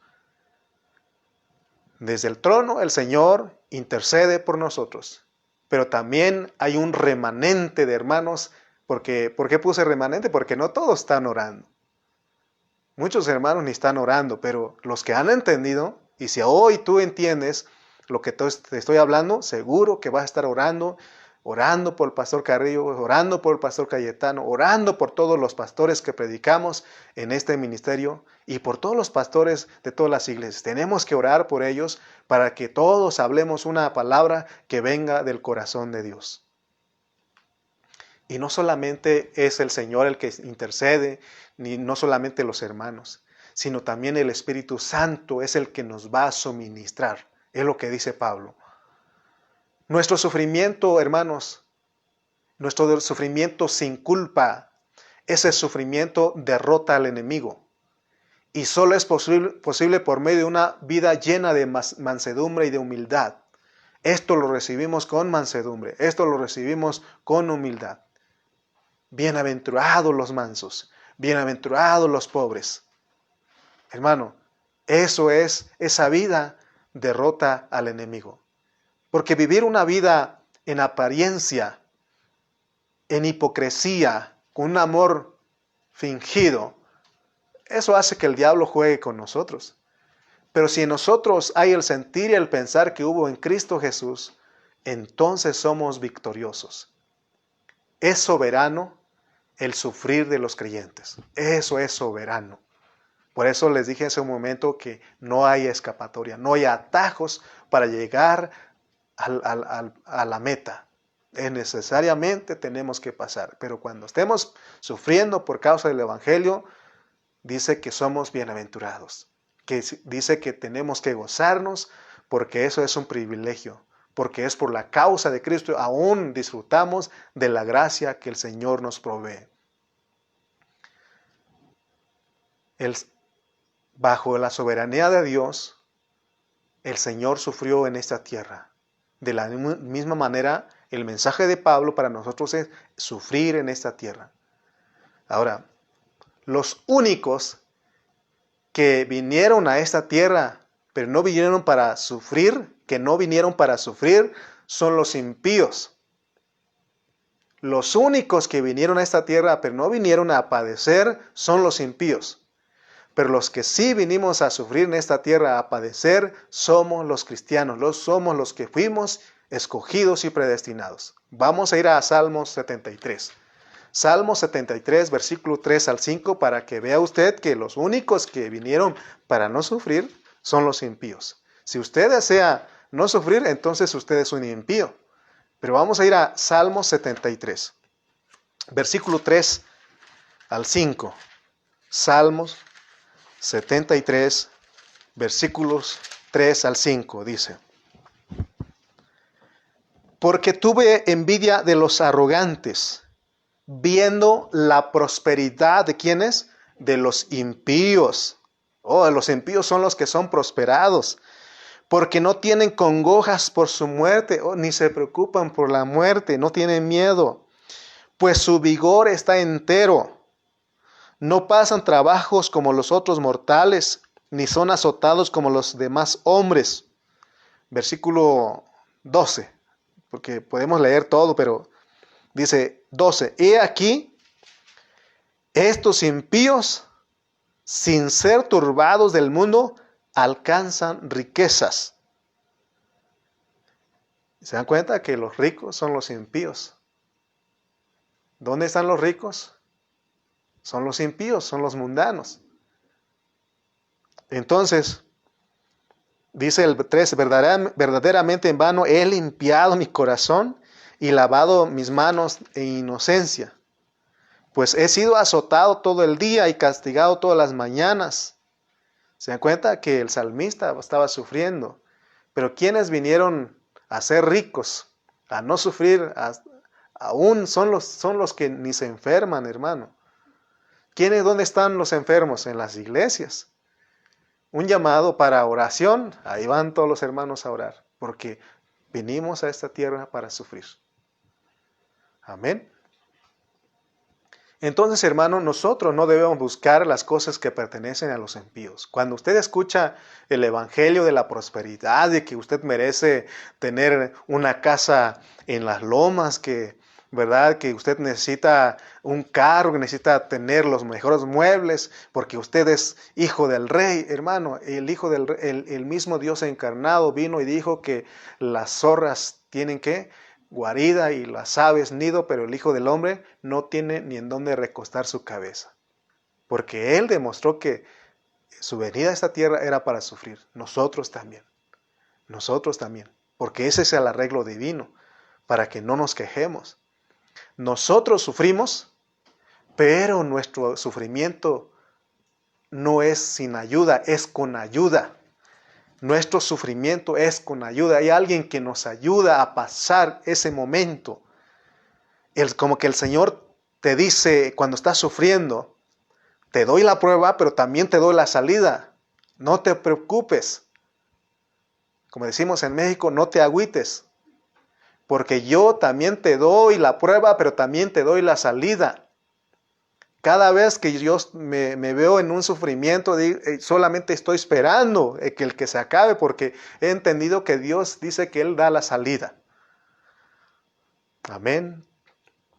Desde el trono el Señor intercede por nosotros, pero también hay un remanente de hermanos. ¿Por qué puse remanente? Porque no todos están orando. Muchos hermanos ni están orando, pero los que han entendido, y si hoy tú entiendes lo que te estoy hablando, seguro que vas a estar orando por el pastor Carrillo, orando por el pastor Cayetano, orando por todos los pastores que predicamos en este ministerio y por todos los pastores de todas las iglesias. Tenemos que orar por ellos para que todos hablemos una palabra que venga del corazón de Dios. Y no solamente es el Señor el que intercede, ni no solamente los hermanos, sino también el Espíritu Santo es el que nos va a suministrar. Es lo que dice Pablo. Nuestro sufrimiento, hermanos, nuestro sufrimiento sin culpa, ese sufrimiento derrota al enemigo. Y solo es posible por medio de una vida llena de mansedumbre y de humildad. Esto lo recibimos con mansedumbre, esto lo recibimos con humildad. Bienaventurados los mansos, bienaventurados los pobres. Hermano, esa vida derrota al enemigo. Porque vivir una vida en apariencia, en hipocresía, con un amor fingido, eso hace que el diablo juegue con nosotros. Pero si en nosotros hay el sentir y el pensar que hubo en Cristo Jesús, entonces somos victoriosos. Es soberano el sufrir de los creyentes. Eso es soberano. Por eso les dije hace un momento que no hay escapatoria, no hay atajos para llegar a la meta. Necesariamente tenemos que pasar. Pero cuando estemos sufriendo por causa del Evangelio, dice que somos bienaventurados. Que dice que tenemos que gozarnos porque eso es un privilegio. Porque es por la causa de Cristo aún disfrutamos de la gracia que el Señor nos provee. Bajo la soberanía de Dios, el Señor sufrió en esta tierra. De la misma manera, el mensaje de Pablo para nosotros es sufrir en esta tierra. Ahora, los únicos que vinieron a esta tierra, pero no vinieron para sufrir, son los impíos. Los únicos que vinieron a esta tierra, pero no vinieron a padecer, son los impíos. Pero los que sí vinimos a sufrir en esta tierra, a padecer, somos los cristianos, somos los que fuimos escogidos y predestinados. Vamos a ir a Salmos 73. Salmos 73, versículo 3 al 5, para que vea usted que los únicos que vinieron para no sufrir son los impíos. Si usted desea no sufrir, entonces usted es un impío. Pero vamos a ir a Salmos 73, versículo 3 al 5. Salmos 73, versículos 3 al 5, dice: Porque tuve envidia de los arrogantes, viendo la prosperidad de ¿quiénes? De los impíos. Los impíos son los que son prosperados, porque no tienen congojas por su muerte, ni se preocupan por la muerte, no tienen miedo, pues su vigor está entero. No pasan trabajos como los otros mortales, ni son azotados como los demás hombres. Versículo 12, porque podemos leer todo, pero dice 12. He aquí, estos impíos, sin ser turbados del mundo, alcanzan riquezas. ¿Se dan cuenta que los ricos son los impíos? ¿Dónde están los ricos? Son los impíos, son los mundanos. Entonces, dice el 13, verdaderamente en vano he limpiado mi corazón y lavado mis manos en inocencia, pues he sido azotado todo el día y castigado todas las mañanas. ¿Se dan cuenta que el salmista estaba sufriendo? Pero ¿quiénes vinieron a ser ricos, a no sufrir? Aún son los que ni se enferman, hermano. ¿Dónde están los enfermos? En las iglesias. Un llamado para oración, ahí van todos los hermanos a orar, porque vinimos a esta tierra para sufrir. Amén. Entonces, hermano, nosotros no debemos buscar las cosas que pertenecen a los impíos. Cuando usted escucha el evangelio de la prosperidad, de que usted merece tener una casa en las lomas, ¿verdad? Que usted necesita un carro, que necesita tener los mejores muebles, porque usted es hijo del rey, hermano. El mismo Dios encarnado vino y dijo que las zorras tienen que guarida y las aves nido, pero el Hijo del Hombre no tiene ni en dónde recostar su cabeza. Porque Él demostró que su venida a esta tierra era para sufrir. Nosotros también. Nosotros también. Porque ese es el arreglo divino, para que no nos quejemos. Nosotros sufrimos, pero nuestro sufrimiento no es sin ayuda, es con ayuda. Nuestro sufrimiento es con ayuda. Hay alguien que nos ayuda a pasar ese momento. Como que el Señor te dice cuando estás sufriendo, te doy la prueba, pero también te doy la salida. No te preocupes. Como decimos en México, no te agüites. Porque yo también te doy la prueba, pero también te doy la salida. Cada vez que yo me veo en un sufrimiento, solamente estoy esperando que se acabe, porque he entendido que Dios dice que Él da la salida. Amén.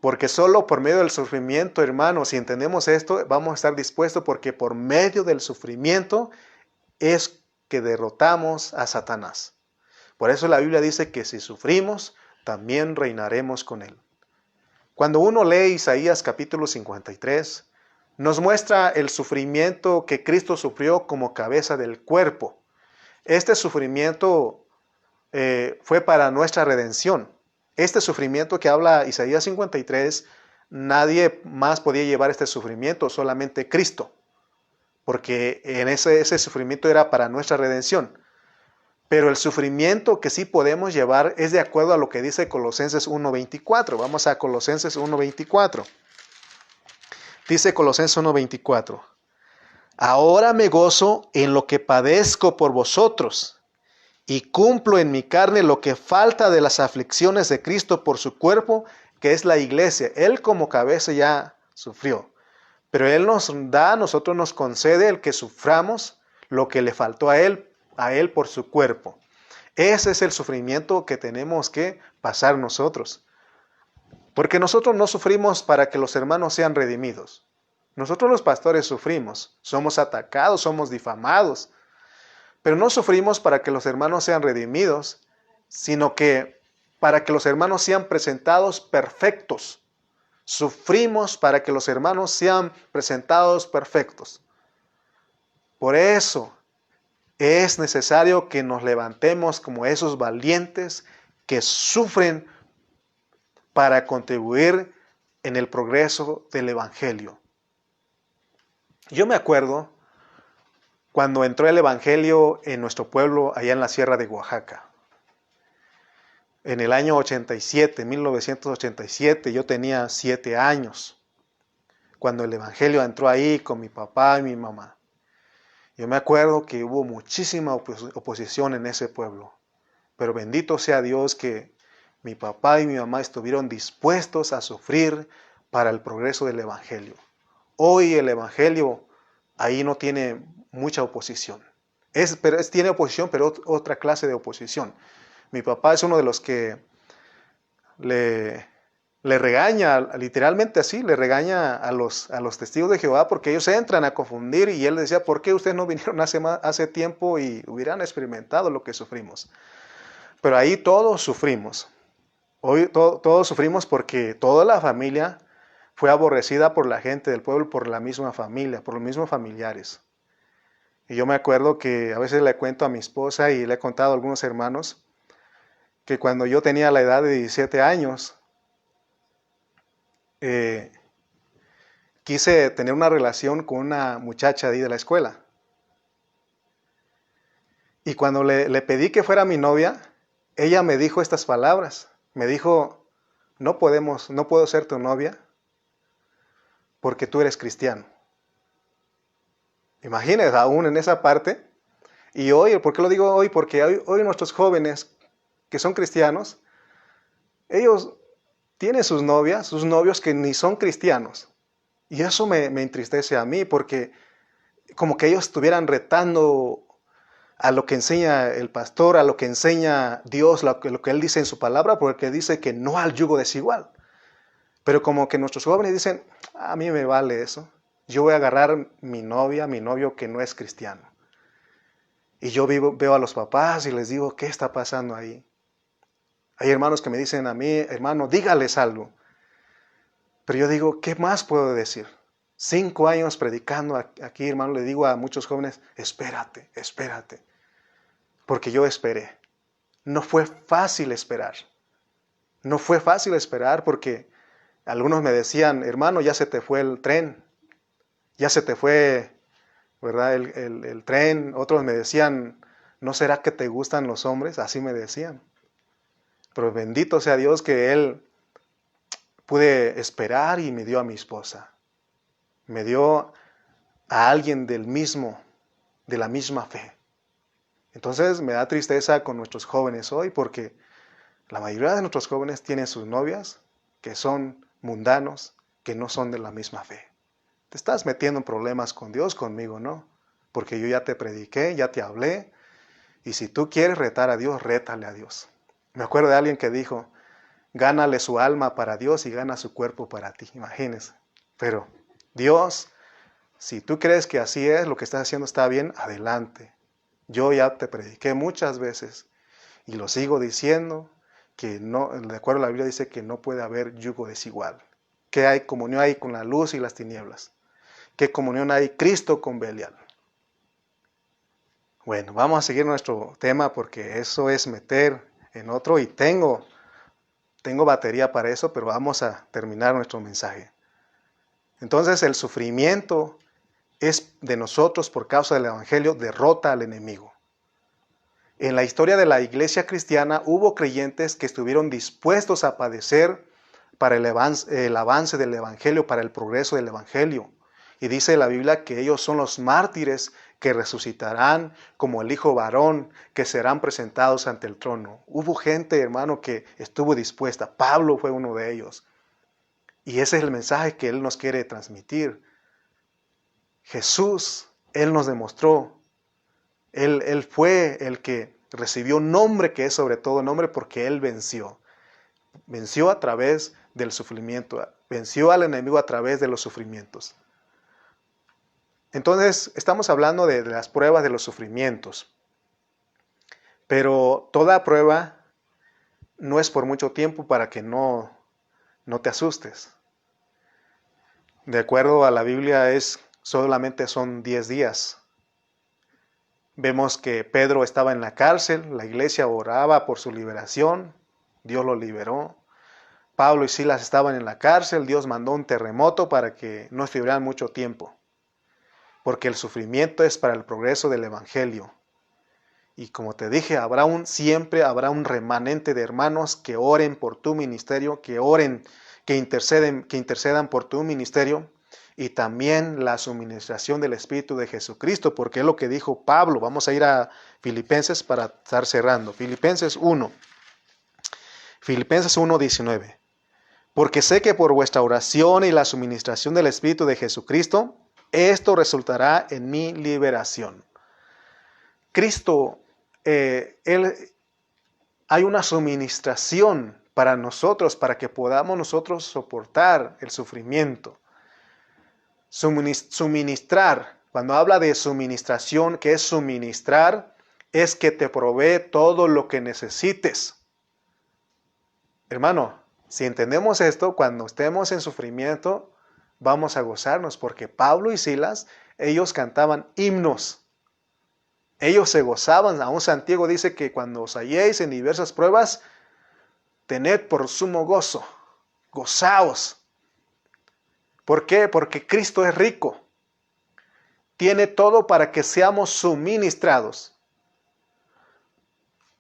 Porque solo por medio del sufrimiento, hermanos, si entendemos esto, vamos a estar dispuestos, porque por medio del sufrimiento es que derrotamos a Satanás. Por eso la Biblia dice que si sufrimos, también reinaremos con Él. Cuando uno lee Isaías capítulo 53, nos muestra el sufrimiento que Cristo sufrió como cabeza del cuerpo. Este sufrimiento fue para nuestra redención. Este sufrimiento que habla Isaías 53, nadie más podía llevar este sufrimiento, solamente Cristo. Porque en ese sufrimiento era para nuestra redención. Pero el sufrimiento que sí podemos llevar es de acuerdo a lo que dice Colosenses 1:24. Vamos a Colosenses 1:24. Dice Colosenses 1:24. Ahora me gozo en lo que padezco por vosotros y cumplo en mi carne lo que falta de las aflicciones de Cristo por su cuerpo, que es la iglesia. Él como cabeza ya sufrió. Pero Él nosotros nos concede el que suframos lo que le faltó a Él por su cuerpo. Ese es el sufrimiento que tenemos que pasar nosotros. Porque nosotros no sufrimos para que los hermanos sean redimidos. Nosotros los pastores sufrimos, somos atacados, somos difamados. Pero no sufrimos para que los hermanos sean redimidos, sino que para que los hermanos sean presentados perfectos. Sufrimos para que los hermanos sean presentados perfectos. Por eso es necesario que nos levantemos como esos valientes que sufren para contribuir en el progreso del Evangelio. Yo me acuerdo cuando entró el Evangelio en nuestro pueblo allá en la Sierra de Oaxaca. En el año 87, 1987, yo tenía 7 años. Cuando el Evangelio entró ahí con mi papá y mi mamá. Yo me acuerdo que hubo muchísima oposición en ese pueblo. Pero bendito sea Dios que mi papá y mi mamá estuvieron dispuestos a sufrir para el progreso del Evangelio. Hoy el Evangelio ahí no tiene mucha oposición. Tiene oposición, pero otra clase de oposición. Mi papá es uno de los que le regaña, literalmente así, le regaña a los testigos de Jehová porque ellos entran a confundir, y él decía, ¿por qué ustedes no vinieron hace tiempo y hubieran experimentado lo que sufrimos? Pero ahí todos sufrimos. Hoy todos sufrimos porque toda la familia fue aborrecida por la gente del pueblo, por la misma familia, por los mismos familiares. Y yo me acuerdo que a veces le cuento a mi esposa y le he contado a algunos hermanos que cuando yo tenía la edad de 17 años, quise tener una relación con una muchacha de ahí de la escuela. Y cuando le pedí que fuera mi novia, ella me dijo estas palabras. Me dijo, no puedo ser tu novia porque tú eres cristiano. Imagínense, aún en esa parte. Y hoy, ¿por qué lo digo hoy? Porque hoy nuestros jóvenes que son cristianos, ellos tienen sus novias, sus novios que ni son cristianos. Y eso me entristece a mí porque como que ellos estuvieran retando a lo que enseña el pastor, a lo que enseña Dios, lo que Él dice en su palabra, porque dice que no al yugo desigual. Pero como que nuestros jóvenes dicen, a mí me vale eso. Yo voy a agarrar mi novia, mi novio que no es cristiano. Y yo veo a los papás y les digo, ¿qué está pasando ahí? Hay hermanos que me dicen a mí, hermano, dígales algo. Pero yo digo, ¿qué más puedo decir? 5 años predicando aquí, hermano, le digo a muchos jóvenes, espérate, espérate. Porque yo esperé. No fue fácil esperar. No fue fácil esperar porque algunos me decían, hermano, ya se te fue el tren. Ya se te fue, ¿verdad? El tren. Otros me decían, ¿no será que te gustan los hombres? Así me decían. Pero bendito sea Dios que Él pude esperar y me dio a mi esposa. Me dio a alguien de la misma fe. Entonces me da tristeza con nuestros jóvenes hoy porque la mayoría de nuestros jóvenes tienen sus novias que son mundanos, que no son de la misma fe. Te estás metiendo en problemas con Dios, conmigo, ¿no? Porque yo ya te prediqué, ya te hablé. Y si tú quieres retar a Dios, rétale a Dios. Me acuerdo de alguien que dijo, gánale su alma para Dios y gana su cuerpo para ti. Imagínense. Pero Dios, si tú crees que así es, lo que estás haciendo está bien, adelante. Yo ya te prediqué muchas veces y lo sigo diciendo que no, de acuerdo a la Biblia dice que no puede haber yugo desigual. ¿Qué hay comunión hay con la luz y las tinieblas? ¿Qué comunión hay Cristo con Belial? Bueno, vamos a seguir nuestro tema porque eso es meter en otro y tengo batería para eso, pero vamos a terminar nuestro mensaje. Entonces el sufrimiento es de nosotros por causa del Evangelio, derrota al enemigo. En la historia de la iglesia cristiana hubo creyentes que estuvieron dispuestos a padecer para el avance del Evangelio, para el progreso del Evangelio. Y dice la Biblia que ellos son los mártires que resucitarán como el hijo varón, que serán presentados ante el trono. Hubo gente, hermano, que estuvo dispuesta. Pablo fue uno de ellos. Y ese es el mensaje que Él nos quiere transmitir. Jesús, Él nos demostró. Él fue el que recibió un nombre que es sobre todo nombre porque Él venció. Venció a través del sufrimiento. Venció al enemigo a través de los sufrimientos. Entonces, estamos hablando de las pruebas de los sufrimientos. Pero toda prueba no es por mucho tiempo para que no te asustes. De acuerdo a la Biblia, solamente son 10 días. Vemos que Pedro estaba en la cárcel, la iglesia oraba por su liberación, Dios lo liberó. Pablo y Silas estaban en la cárcel, Dios mandó un terremoto para que no estuvieran mucho tiempo. Porque el sufrimiento es para el progreso del Evangelio. Y como te dije, siempre habrá un remanente de hermanos que oren por tu ministerio, que oren, que intercedan por tu ministerio, y también la suministración del Espíritu de Jesucristo, porque es lo que dijo Pablo. Vamos a ir a Filipenses para estar cerrando. Filipenses 1:19. Porque sé que por vuestra oración y la suministración del Espíritu de Jesucristo, esto resultará en mi liberación. Cristo, hay una suministración para nosotros, para que podamos nosotros soportar el sufrimiento. Suministrar, cuando habla de suministración, ¿qué es suministrar? Es que te provee todo lo que necesites. Hermano, si entendemos esto, cuando estemos en sufrimiento, vamos a gozarnos, porque Pablo y Silas, ellos cantaban himnos. Ellos se gozaban. Aún Santiago dice que cuando os halléis en diversas pruebas, tened por sumo gozo, gozaos. ¿Por qué? Porque Cristo es rico. Tiene todo para que seamos suministrados.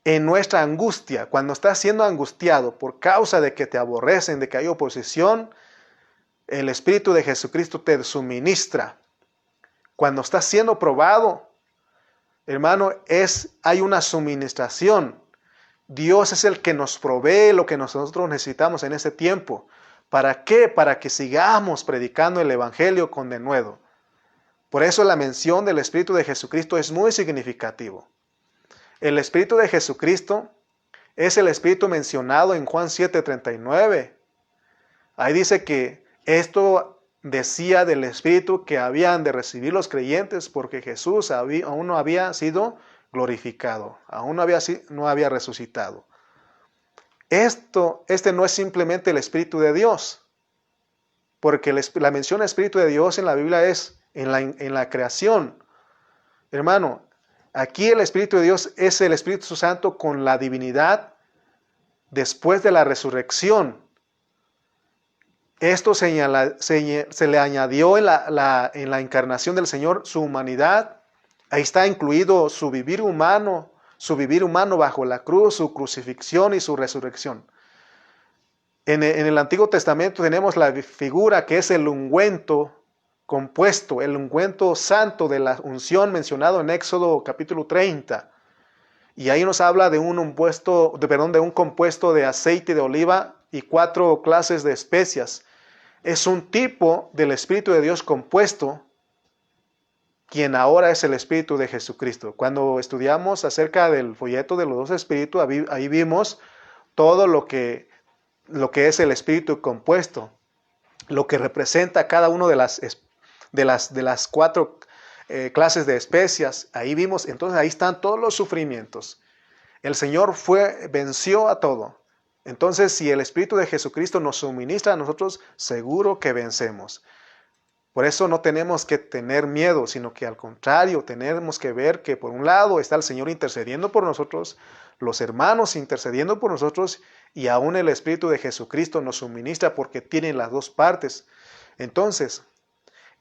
En nuestra angustia, cuando estás siendo angustiado por causa de que te aborrecen, de que hay oposición, el Espíritu de Jesucristo te suministra. Cuando estás siendo probado, hermano, hay una suministración. Dios es el que nos provee lo que nosotros necesitamos en ese tiempo. ¿Para qué? Para que sigamos predicando el Evangelio con denuedo. Por eso la mención del Espíritu de Jesucristo es muy significativo. El Espíritu de Jesucristo es el Espíritu mencionado en Juan 7:39. Ahí dice que esto decía del Espíritu que habían de recibir los creyentes porque Jesús aún no había sido glorificado, aún no había resucitado. Este no es simplemente el Espíritu de Dios, porque la mención del Espíritu de Dios en la Biblia es en la creación. Hermano, aquí el Espíritu de Dios es el Espíritu Santo con la divinidad después de la resurrección. Esto se le añadió en la encarnación del Señor su humanidad. Ahí está incluido su vivir humano bajo la cruz, su crucifixión y su resurrección. En el Antiguo Testamento tenemos la figura que es el ungüento compuesto, el ungüento santo de la unción mencionado en Éxodo capítulo 30. Y ahí nos habla de un compuesto de aceite de oliva y 4 clases de especias. Es un tipo del Espíritu de Dios compuesto, quien ahora es el Espíritu de Jesucristo. Cuando estudiamos acerca del folleto de los 12 Espíritus, ahí vimos todo lo que es el Espíritu compuesto, lo que representa cada uno de las 4 clases de especias. Ahí vimos, entonces ahí están todos los sufrimientos. El Señor venció a todo. Entonces, si el Espíritu de Jesucristo nos suministra a nosotros, seguro que vencemos. Por eso no tenemos que tener miedo, sino que al contrario, tenemos que ver que por un lado está el Señor intercediendo por nosotros, los hermanos intercediendo por nosotros, y aún el Espíritu de Jesucristo nos suministra porque tiene las 2 partes. Entonces,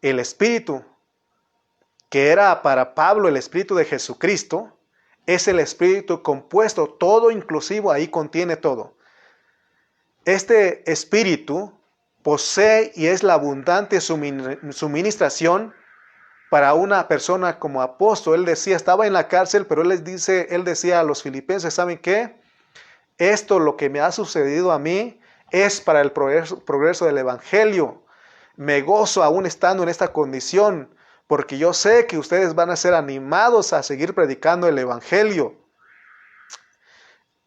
el Espíritu que era para Pablo el Espíritu de Jesucristo, es el Espíritu compuesto, todo inclusivo, ahí contiene todo. Este Espíritu posee y es la abundante suministración para una persona como apóstol. Él decía, estaba en la cárcel, pero él decía a los filipenses, ¿saben qué? Esto, lo que me ha sucedido a mí, es para el progreso del Evangelio. Me gozo aún estando en esta condición, porque yo sé que ustedes van a ser animados a seguir predicando el Evangelio.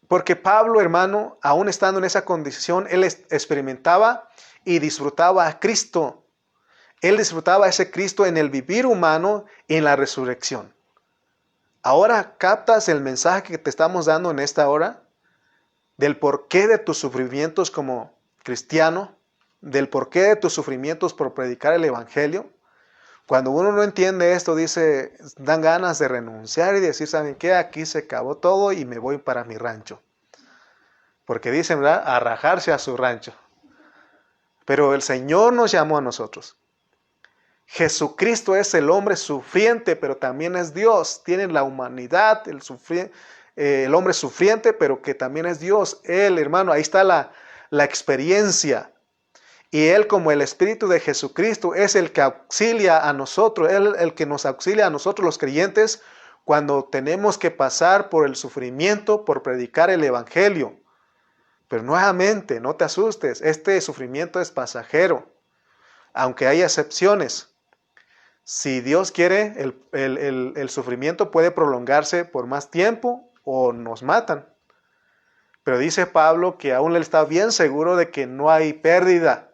Porque Pablo, hermano, aún estando en esa condición, él experimentaba y disfrutaba a Cristo. Él disfrutaba a ese Cristo en el vivir humano y en la resurrección. Ahora, ¿captas el mensaje que te estamos dando en esta hora? Del porqué de tus sufrimientos como cristiano, del porqué de tus sufrimientos por predicar el Evangelio. Cuando uno no entiende esto, dan ganas de renunciar y decir, ¿saben qué? Aquí se acabó todo y me voy para mi rancho. Porque dicen, ¿verdad? A rajarse a su rancho. Pero el Señor nos llamó a nosotros. Jesucristo es el hombre sufriente, pero también es Dios. Tiene la humanidad, el hombre sufriente, pero que también es Dios. Él, hermano, ahí está la experiencia. Y Él, como el Espíritu de Jesucristo, es el que auxilia a nosotros, Él el que nos auxilia a nosotros los creyentes cuando tenemos que pasar por el sufrimiento, por predicar el Evangelio. Pero nuevamente, no te asustes, este sufrimiento es pasajero, aunque hay excepciones. Si Dios quiere, el sufrimiento puede prolongarse por más tiempo o nos matan. Pero dice Pablo que aún él está bien seguro de que no hay pérdida.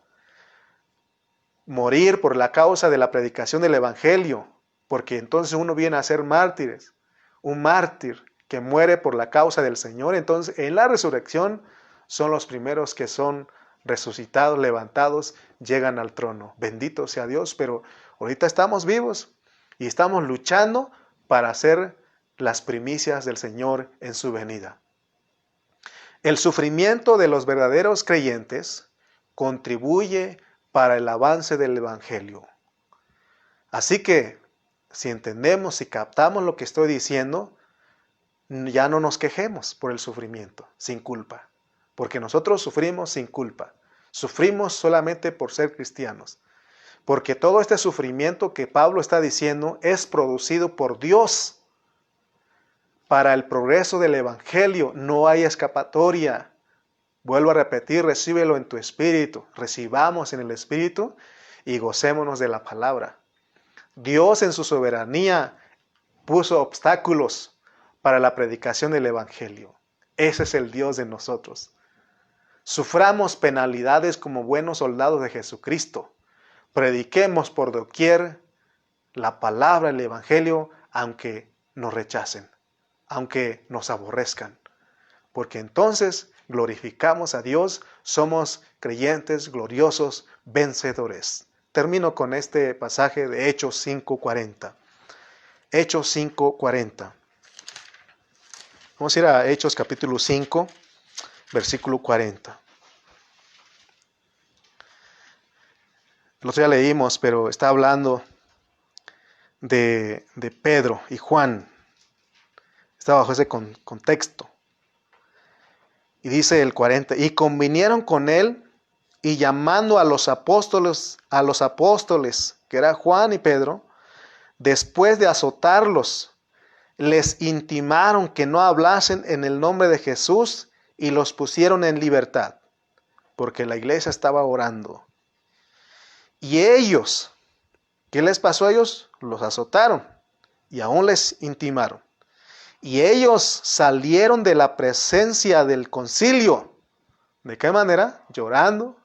Morir por la causa de la predicación del Evangelio, porque entonces uno viene a ser mártires, un mártir que muere por la causa del Señor. Entonces en la resurrección son los primeros que son resucitados, levantados, llegan al trono. Bendito sea Dios, pero ahorita estamos vivos y estamos luchando para ser las primicias del Señor en su venida. El sufrimiento de los verdaderos creyentes contribuye para el avance del Evangelio. Así que, si entendemos, si captamos lo que estoy diciendo, ya no nos quejemos por el sufrimiento, sin culpa. Porque nosotros sufrimos sin culpa. Sufrimos solamente por ser cristianos. Porque todo este sufrimiento que Pablo está diciendo es producido por Dios. Para el progreso del Evangelio no hay escapatoria. Vuelvo a repetir, recíbelo en tu espíritu. Recibamos en el espíritu y gocémonos de la palabra. Dios en su soberanía puso obstáculos para la predicación del evangelio. Ese es el Dios de nosotros. Suframos penalidades como buenos soldados de Jesucristo. Prediquemos por doquier la palabra, el evangelio, aunque nos rechacen, aunque nos aborrezcan. Porque entonces glorificamos a Dios, somos creyentes gloriosos, vencedores. Termino con este pasaje de Hechos 5:40. Hechos 5:40. Vamos a ir a Hechos capítulo 5, versículo 40. El otro día leímos, pero está hablando de Pedro y Juan. Está bajo ese contexto. Y dice el 40, y convinieron con él, y llamando a los apóstoles, que era Juan y Pedro, después de azotarlos, les intimaron que no hablasen en el nombre de Jesús y los pusieron en libertad, porque la iglesia estaba orando. Y ellos, ¿qué les pasó a ellos? Los azotaron y aún les intimaron. Y ellos salieron de la presencia del concilio. ¿De qué manera? Llorando,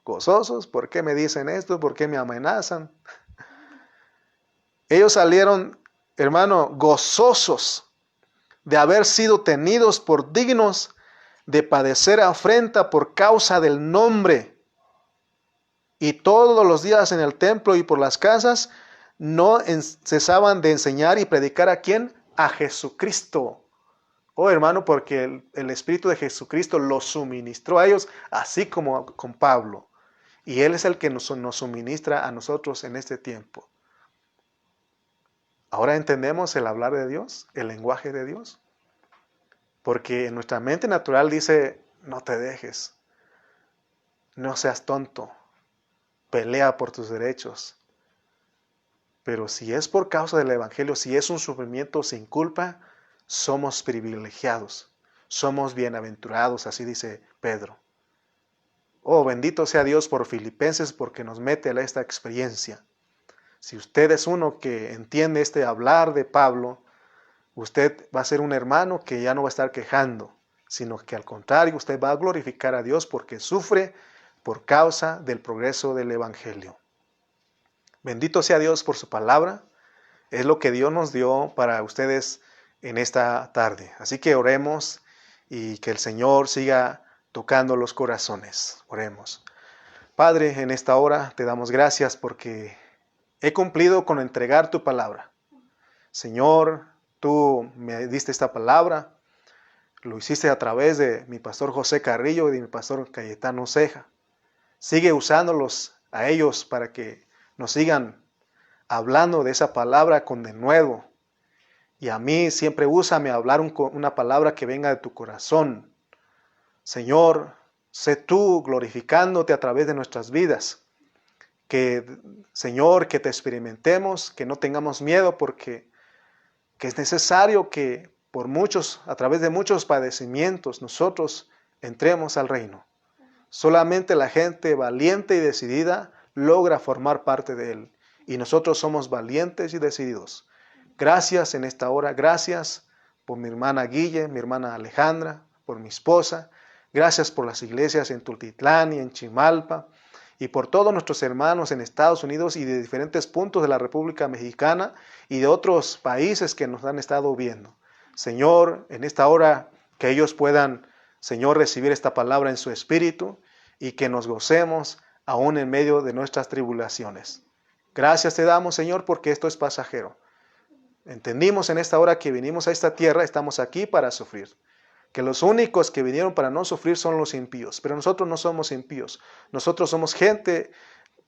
gozosos. ¿Por qué me dicen esto? ¿Por qué me amenazan? Ellos salieron, hermano, gozosos de haber sido tenidos por dignos de padecer afrenta por causa del nombre. Y todos los días en el templo y por las casas no cesaban de enseñar y predicar ¿a quién? A Jesucristo. Oh hermano, porque el Espíritu de Jesucristo los suministró a ellos, así como con Pablo. Y Él es el que nos suministra a nosotros en este tiempo. Ahora entendemos el hablar de Dios, el lenguaje de Dios. Porque nuestra mente natural dice, no te dejes, no seas tonto, pelea por tus derechos. Pero si es por causa del evangelio, si es un sufrimiento sin culpa, somos privilegiados, somos bienaventurados, así dice Pedro. Oh, bendito sea Dios por Filipenses porque nos mete a esta experiencia. Si usted es uno que entiende este hablar de Pablo, usted va a ser un hermano que ya no va a estar quejando, sino que al contrario, usted va a glorificar a Dios porque sufre por causa del progreso del evangelio. Bendito sea Dios por su palabra. Es lo que Dios nos dio para ustedes en esta tarde. Así que oremos y que el Señor siga tocando los corazones. Oremos. Padre, en esta hora te damos gracias porque he cumplido con entregar tu palabra. Señor, tú me diste esta palabra. Lo hiciste a través de mi pastor José Carrillo y de mi pastor Cayetano Ceja. Sigue usándolos a ellos para que nos sigan hablando de esa palabra con denuedo. Y a mí siempre úsame a hablar una palabra que venga de tu corazón. Señor, sé tú glorificándote a través de nuestras vidas. Señor, que te experimentemos, que no tengamos miedo porque es necesario que a través de muchos padecimientos, nosotros entremos al reino. Solamente la gente valiente y decidida logra formar parte de él. Y nosotros somos valientes y decididos. Gracias en esta hora, gracias por mi hermana Guille, mi hermana Alejandra, por mi esposa. Gracias por las iglesias en Tultitlán y en Chimalpa. Y por todos nuestros hermanos en Estados Unidos y de diferentes puntos de la República Mexicana y de otros países que nos han estado viendo. Señor, en esta hora que ellos puedan, Señor, recibir esta palabra en su espíritu y que nos gocemos aún en medio de nuestras tribulaciones. Gracias te damos, Señor, porque esto es pasajero. Entendimos en esta hora que vinimos a esta tierra, estamos aquí para sufrir. Que los únicos que vinieron para no sufrir son los impíos, pero nosotros no somos impíos. Nosotros somos gente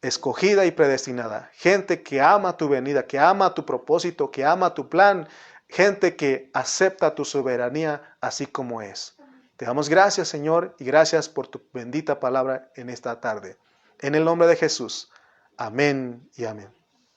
escogida y predestinada, gente que ama tu venida, que ama tu propósito, que ama tu plan, gente que acepta tu soberanía así como es. Te damos gracias, Señor, y gracias por tu bendita palabra en esta tarde. En el nombre de Jesús. Amén y amén.